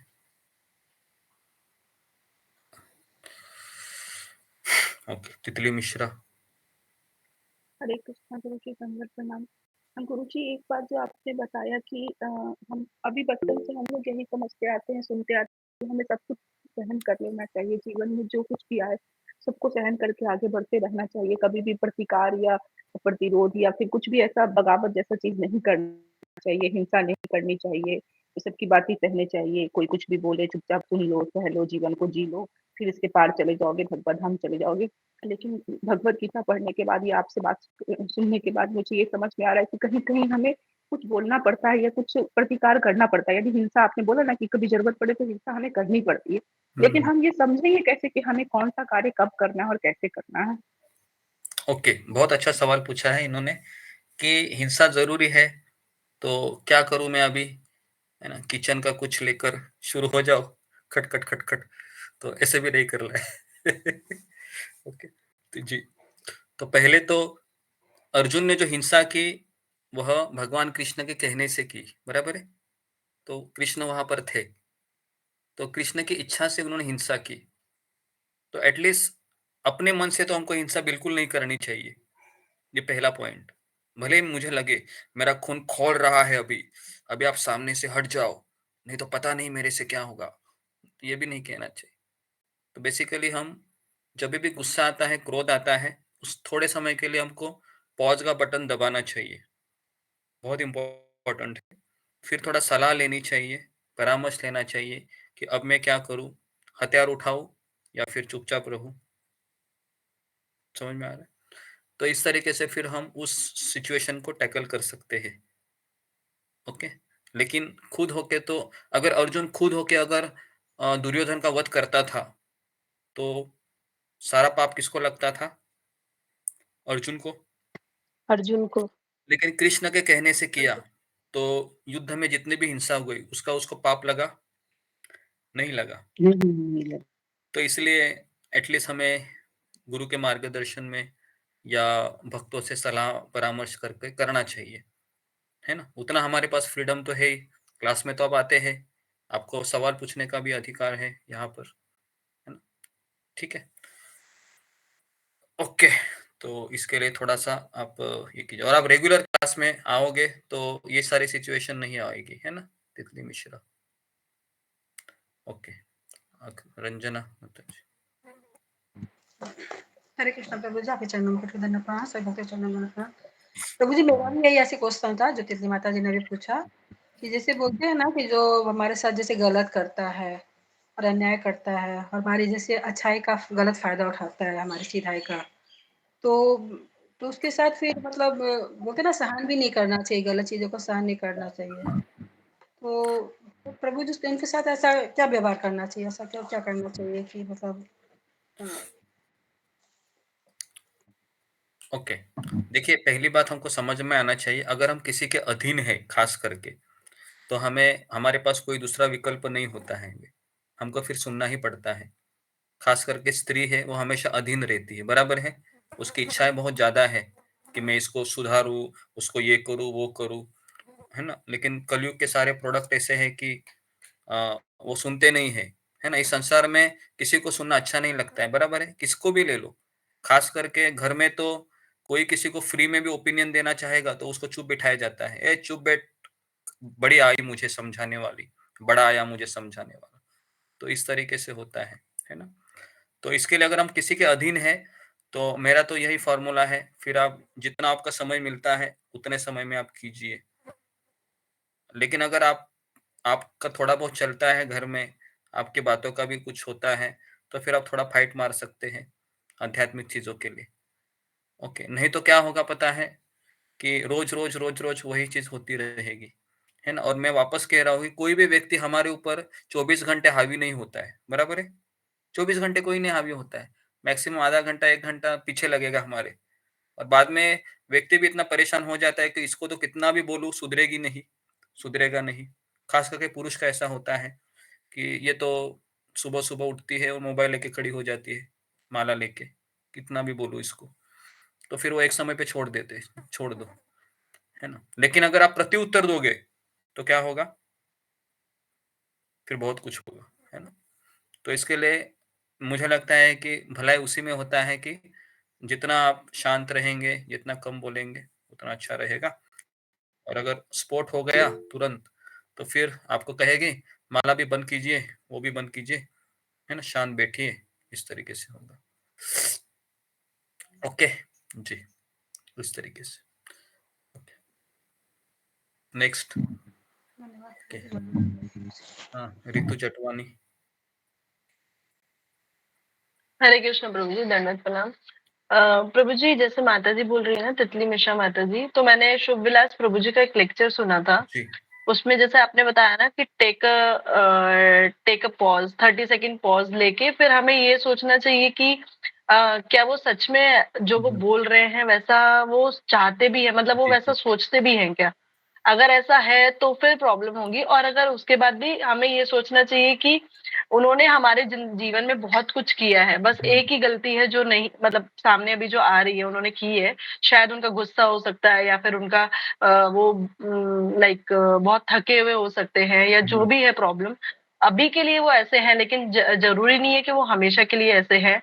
ओके, तितली मिश्रा। हरे कृष्णा गुरु जी, दंडवत प्रणाम। गुरु जी, एक बात जो आपने बताया कि हम अभी बचपन से हम लोग यही समझते आते हैं, सुनते आते हैं, हमें सब कुछ सहन कर लेना चाहिए, जीवन में जो कुछ भी आए सबको सहन करके आगे बढ़ते रहना चाहिए, कभी भी प्रतिकार या प्रतिरोध या फिर कुछ भी ऐसा बगावत जैसा चीज नहीं करना चाहिए, हिंसा नहीं करनी चाहिए, सबकी बातें सहने चाहिए, कोई कुछ भी बोले चुपचाप सुन लो, सह लो, जीवन को जी लो, फिर इसके पार चले जाओगे, भगवत धाम चले जाओगे। लेकिन भगवत गीता पढ़ने के बाद या आपसे बात सुनने के बाद मुझे ये समझ में आ रहा है कि कहीं-कहीं हमें कुछ बोलना पड़ता है या कुछ प्रतिकार करना पड़ता है। यदि हिंसा, आपने बोला ना कि कभी ज़रूरत पड़े तो हिंसा हमें करनी पड़ती है। लेकिन हम ये समझेंगे कैसे कि हमें कौन-सा कार्य कब करना है और कैसे करना है? ओके, बहुत अच्छा सवाल पूछा है इन्होंने कि हिंसा जरूरी है तो क्या करूं मैं अभी, है ना, किचन का कुछ लेकर शुरू हो जाओ, खट खट खट खट, तो ऐसे भी नहीं कर रहा है। ओके, तो जी, तो पहले तो अर्जुन ने जो हिंसा की वह भगवान कृष्ण के कहने से की, बराबर है, तो कृष्ण वहां पर थे, तो कृष्ण की इच्छा से उन्होंने हिंसा की, तो एटलीस्ट अपने मन से तो हमको हिंसा बिल्कुल नहीं करनी चाहिए। ये पहला पॉइंट। भले ही मुझे लगे मेरा खून खौल रहा है अभी, अभी आप सामने से हट जाओ, नहीं तो पता नहीं मेरे से क्या होगा, तो ये भी नहीं कहना चाहिए। तो बेसिकली हम जब भी गुस्सा आता है, क्रोध आता है, उस थोड़े समय के लिए हमको पॉज का बटन दबाना चाहिए, बहुत इंपॉर्टेंट है। फिर थोड़ा सलाह लेनी चाहिए, परामर्श लेना चाहिए कि अब मैं क्या करूं, हथियार उठाऊं या फिर चुपचाप रहूं। समझ में आ रहा है? तो इस तरीके से फिर हम उस सिचुएशन को टैकल कर सकते हैं। ओके, लेकिन खुद होके तो, अगर अर्जुन खुद होके अगर दुर्योधन का वध करता था तो सारा पाप किसको लगता था? अर्जुन को, अर्जुन को। लेकिन कृष्ण के कहने से किया, तो युद्ध में जितनी भी हिंसा हुई उसका उसको पाप लगा? नहीं लगा। नहीं लगा। तो इसलिए एटलीस्ट हमें गुरु के मार्गदर्शन में या भक्तों से सलाह परामर्श करके करना चाहिए, है ना? उतना हमारे पास फ्रीडम तो है ही। क्लास में तो आप आते हैं, आपको सवाल पूछने का भी अधिकार है यहाँ पर, है ना? ठीक है, ओके। तो इसके लिए थोड़ा सा आप ये कीजिए, और आप रेगुलर क्लास में आओगे तो ये सारी सिचुएशन नहीं आएगी, है ना तितली मिश्रा? ओके, रंजना माताजी। हरे कृष्णा प्रभु जी, आपके चरणों में कोटि दंड प्रणाम, सभी भक्तों के चरणों में प्रणाम। प्रभु जी, मेरा भी यही ऐसी क्वेश्चन था जो तितली माता जी ने भी पूछा कि जैसे बोलते हैं ना कि जो हमारे साथ जैसे गलत करता है और अन्याय करता है और हमारी जैसे अच्छाई का गलत फायदा उठाता है, हमारी सीधाई का, तो उसके साथ फिर मतलब बोलते हैं ना सहन भी नहीं करना चाहिए, गलत चीज़ों को सहन नहीं करना चाहिए। तो प्रभु जी इनके साथ ऐसा क्या व्यवहार करना चाहिए, ऐसा क्या क्या करना चाहिए कि मतलब ओके, देखिए पहली बात हमको समझ में आना चाहिए, अगर हम किसी के अधीन है खास करके, तो हमें हमारे पास कोई दूसरा विकल्प नहीं होता है, हमको फिर सुनना ही पड़ता है। खास करके स्त्री है, वो हमेशा अधीन रहती है, बराबर है? उसकी इच्छाएं बहुत ज्यादा है कि मैं इसको सुधारूं, उसको ये करूं वो करूं, है ना? लेकिन कलयुग के सारे प्रोडक्ट ऐसे हैं कि वो सुनते नहीं है ना? इस संसार में किसी को सुनना अच्छा नहीं लगता है, बराबर है? किसको भी ले लो, खास करके घर में तो कोई किसी को फ्री में भी ओपिनियन देना चाहेगा तो उसको चुप बिठाया जाता है, ए चुप बैठ, बड़ी आई मुझे समझाने वाली, बड़ा आया मुझे समझाने वाला। तो इस तरीके से होता है ना? तो इसके लिए अगर हम किसी के अधीन है, तो मेरा तो यही फॉर्मूला है, फिर आप जितना आपका समय मिलता है उतने समय में आप कीजिए। लेकिन अगर आपका थोड़ा बहुत चलता है घर में, आपकी बातों का भी कुछ होता है, तो फिर आप थोड़ा फाइट मार सकते हैं आध्यात्मिक चीजों के लिए। ओके, नहीं तो क्या होगा पता है कि रोज-रोज वही चीज होती रहेगी, है ना? और मैं वापस कह रहा हूँ कि कोई भी व्यक्ति हमारे ऊपर 24 घंटे हावी नहीं होता है, बराबर है? 24 घंटे कोई नहीं हावी होता है, मैक्सिमम आधा घंटा 1 घंटा पीछे लगेगा हमारे, और बाद में व्यक्ति भी इतना परेशान हो जाता है कि इसको तो कितना भी बोलूँ सुधरेगी नहीं, सुधरेगा नहीं। खास करके पुरुष का ऐसा होता है कि ये तो सुबह-सुबह उठती है और मोबाइल लेके खड़ी हो जाती है, माला लेके, कितना भी बोलूँ इसको, तो फिर वो एक समय पे छोड़ देते हैं, छोड़ दो, है ना? लेकिन अगर आप प्रत्युत्तर दोगे, तो क्या होगा? फिर बहुत कुछ होगा, है ना? तो इसके लिए मुझे लगता है कि भलाई उसी में होता है कि जितना आप शांत रहेंगे, जितना कम बोलेंगे, उतना अच्छा रहेगा। और अगर स्पॉट हो गया तुरंत, तो फिर आपको कहेगी माला भी बंद कीजिए, वो भी बंद कीजिए, है ना? शांत बैठिए, इस तरीके से होगा। ओके जी, इस तरीके से। नेक्स्ट हाँ, रितु चटवानी। हरे कृष्ण प्रभु जी, दंडवत प्रणाम। प्रभु जी, जैसे माता जी बोल रही है ना, तितली मिश्रा माता जी, तो मैंने शुभ विलास प्रभु जी का एक लेक्चर सुना था। उसमें जैसे आपने बताया ना कि take a pause, 30 second pause लेके फिर हमें ये सोचना चाहिए कि क्या वो सच में जो वो बोल रहे हैं वैसा वो चाहते भी है, मतलब वो वैसा सोचते भी हैं क्या? अगर ऐसा है तो फिर प्रॉब्लम होगी, और अगर उसके बाद भी हमें ये सोचना चाहिए कि उन्होंने हमारे जीवन में बहुत कुछ किया है, बस एक ही गलती है जो नहीं, मतलब सामने अभी जो आ रही है उन्होंने की है, शायद उनका गुस्सा हो सकता है या फिर उनका वो लाइक बहुत थके हुए हो सकते हैं, या जो भी है प्रॉब्लम, अभी के लिए वो ऐसे हैं, लेकिन जरूरी नहीं है कि वो हमेशा के लिए ऐसे है।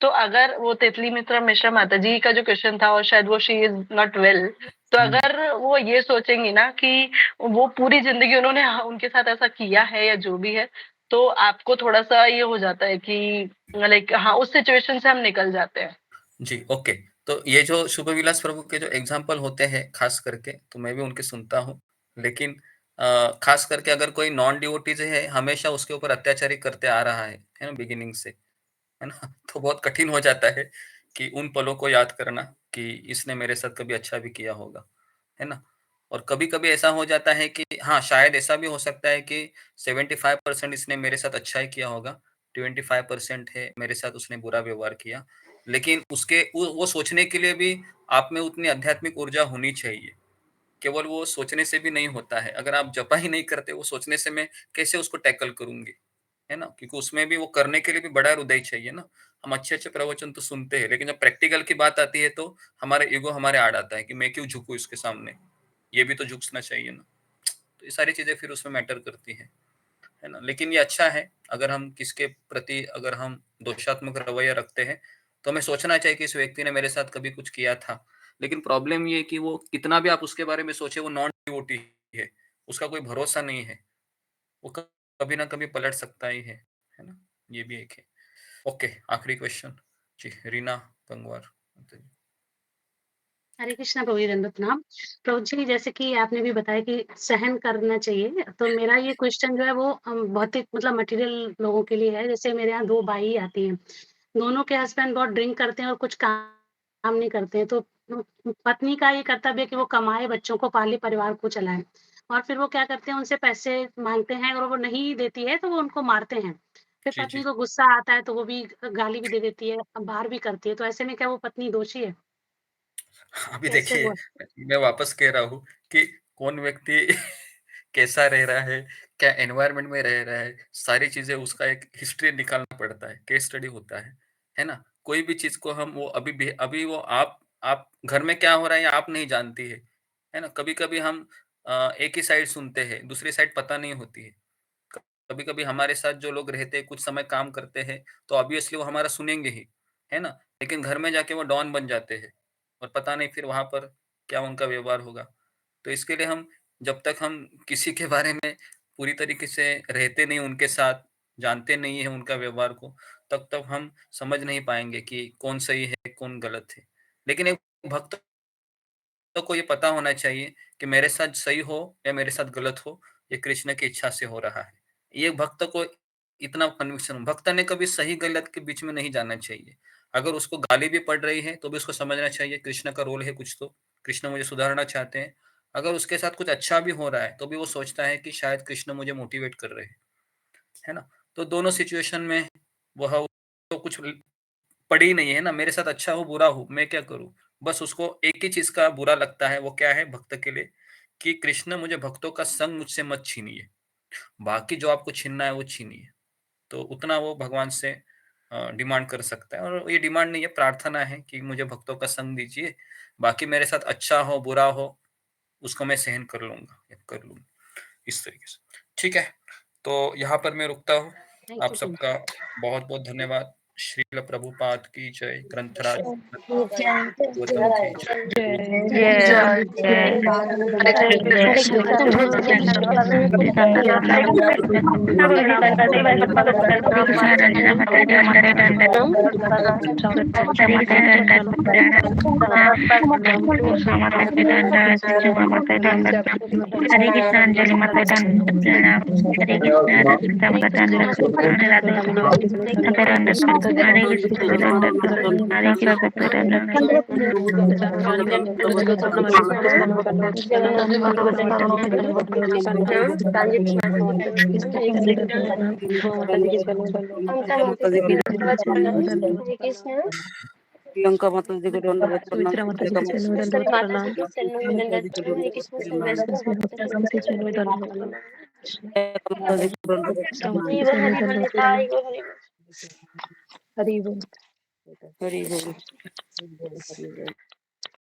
तो अगर वो तितली मिश्रा माता जी का जो क्वेश्चन था, और शायद वो शी इज नॉट वेल, तो अगर वो ये सोचेंगी ना कि वो पूरी जिंदगी उन्होंने उनके साथ ऐसा किया है या जो भी है, तो आपको थोड़ा सा ये हो जाता है कि लाइक हाँ, उस सिचुएशन से हम निकल जाते हैं। जी, ओके। तो ये जो शुभ विलास प्रभु के जो एग्जाम्पल होते हैं खास करके, तो मैं भी उनके सुनता हूँ, लेकिन खास करके अगर कोई नॉन डिवोटीज है, हमेशा उसके ऊपर अत्याचारी करते आ रहा है ना, बिगिनिंग से, है ना? तो बहुत कठिन हो जाता है कि उन पलों को याद करना कि इसने मेरे साथ कभी अच्छा भी किया होगा, है ना? और कभी-कभी ऐसा हो जाता है कि हाँ, शायद ऐसा भी हो सकता है कि 75% इसने मेरे साथ अच्छा ही किया होगा, 25% है मेरे साथ उसने बुरा व्यवहार किया। लेकिन उसके वो सोचने के लिए भी आप में उतनी आध्यात्मिक ऊर्जा होनी चाहिए। केवल वो सोचने से भी नहीं होता है। अगर आप जपा ही नहीं करते, वो सोचने से मैं कैसे उसको टैकल करूंगी, है ना? क्योंकि उसमें भी वो करने के लिए भी बड़ा हृदय चाहिए ना। हम अच्छे-अच्छे प्रवचन तो सुनते हैं, लेकिन जब प्रैक्टिकल की बात आती है तो हमारा ईगो हमारे आड़ आता है कि मैं क्यों झुकूं इसके सामने, ये भी तो झुकना चाहिए ना। तो ये सारी चीजें फिर उसमें मैटर करती है ना। लेकिन ये अच्छा है, अगर हम किसके प्रति अगर हम दोषात्मक रवैया रखते हैं तो हमें सोचना चाहिए कि इस व्यक्ति ने मेरे साथ कभी कुछ किया था। लेकिन प्रॉब्लम ये है कि वो कितना भी आप उसके बारे में सोचे, वो नॉन डिवोटी है, उसका कोई भरोसा नहीं है, वो कभी ना कभी पलट सकता ही है ना। ये भी एक है। ओके, आखिरी क्वेश्चन जी, रीना गंगवार। हरे कृष्णा प्रभु जी, दंडवत प्रणाम। प्रभु जी, जैसे कि आपने भी बताया कि सहन करना चाहिए, तो मेरा ये क्वेश्चन जो है वो भौतिक मतलब मटेरियल लोगों के लिए है। जैसे मेरे यहाँ 2 बाई आती हैं, दोनों के हस्बैंड बहुत ड्रिंक करते हैं और कुछ काम नहीं करते हैं, तो पत्नी का ये कर्तव्य है कि वो कमाए, बच्चों को पाले, परिवार को चलाए। और फिर वो क्या करते हैं, उनसे पैसे माँगते हैं और वो नहीं देती है, तो वो उनको मारते हैं। फिर जी, पत्नी जी। को गुस्सा आता है, तो वो भी गाली भी दे देती है, बाहर भी करती है। तो ऐसे में क्या वो पत्नी दोषी है? अभी कैसे देखिए, हुआ? मैं वापस कह रहा हूँ कि कौन व्यक्ति कैसा रह रहा है, क्या एनवायरनमेंट में रह रहा है, सारी चीजें उसका एक हिस्ट्री निकालना पड़ता है, केस स्टडी होता है ना। कोई भी चीज को हम वो अभी वो आप घर में क्या हो रहा है ये आप नहीं जानती है ना। कभी कभी हम एक ही साइड सुनते हैं, दूसरी साइड पता नहीं होती है। कभी कभी हमारे साथ जो लोग रहते हैं, कुछ समय काम करते हैं, तो ऑब्वियसली वो हमारा सुनेंगे ही, है ना। लेकिन घर में जाके वो डॉन बन जाते हैं और पता नहीं फिर वहां पर क्या उनका व्यवहार होगा। तो इसके लिए हम, जब तक हम किसी के बारे में पूरी तरीके से रहते नहीं उनके साथ, जानते नहीं है उनका व्यवहार को, तब तक हम समझ नहीं पाएंगे कि कौन सही है कौन गलत है। लेकिन एक भक्त को ये पता होना चाहिए कि मेरे साथ सही हो या मेरे साथ गलत हो, ये कृष्ण की इच्छा से हो रहा है। ये भक्त को इतना कन्विक्शन, भक्त ने कभी सही गलत के बीच में नहीं जाना चाहिए। अगर उसको गाली भी पड़ रही है तो भी उसको समझना चाहिए कृष्ण का रोल है कुछ, तो कृष्ण मुझे सुधारना चाहते हैं। अगर उसके साथ कुछ अच्छा भी हो रहा है तो भी वो सोचता है कि शायद कृष्ण मुझे मोटिवेट कर रहे हैं, है ना। तो दोनों सिचुएशन में वह तो कुछ पड़ी नहीं है ना। मेरे साथ अच्छा हो बुरा हो मैं क्या करूं। बस उसको एक ही चीज का बुरा लगता है, वो क्या है भक्त के लिए, कि कृष्ण मुझे भक्तों का संग मुझसे मत छीनिए, बाकी जो आपको छीनना है वो छीनिए। तो उतना वो भगवान से डिमांड कर सकता है, और ये डिमांड नहीं है, प्रार्थना है कि मुझे भक्तों का संग दीजिए, बाकी मेरे साथ अच्छा हो बुरा हो उसको मैं सहन कर लूंगा या कर लूंगी, इस तरीके से। ठीक है, तो यहाँ पर मैं रुकता हूँ। थैंक आप यू प्रभु। सबका बहुत बहुत धन्यवाद। श्रील प्रभुपाद की जय, ग्रंथराज गौतम की जय। हरे कृष्ण अंजलि माता दंड प्रणाम। हरे कृष्ण राधा माता दंड राधा माता दंड हरे कृष्ण दंड हरे कृष्ण प्रियंका माता जी को दंडवत प्रणाम। माता जी के चरणों में दंडवत प्रणाम। हरे कृष्ण सर्वेश्वर भक्त हरि बोल हरि बोल नेता हरि बोल हरि बोल। हरि बोल।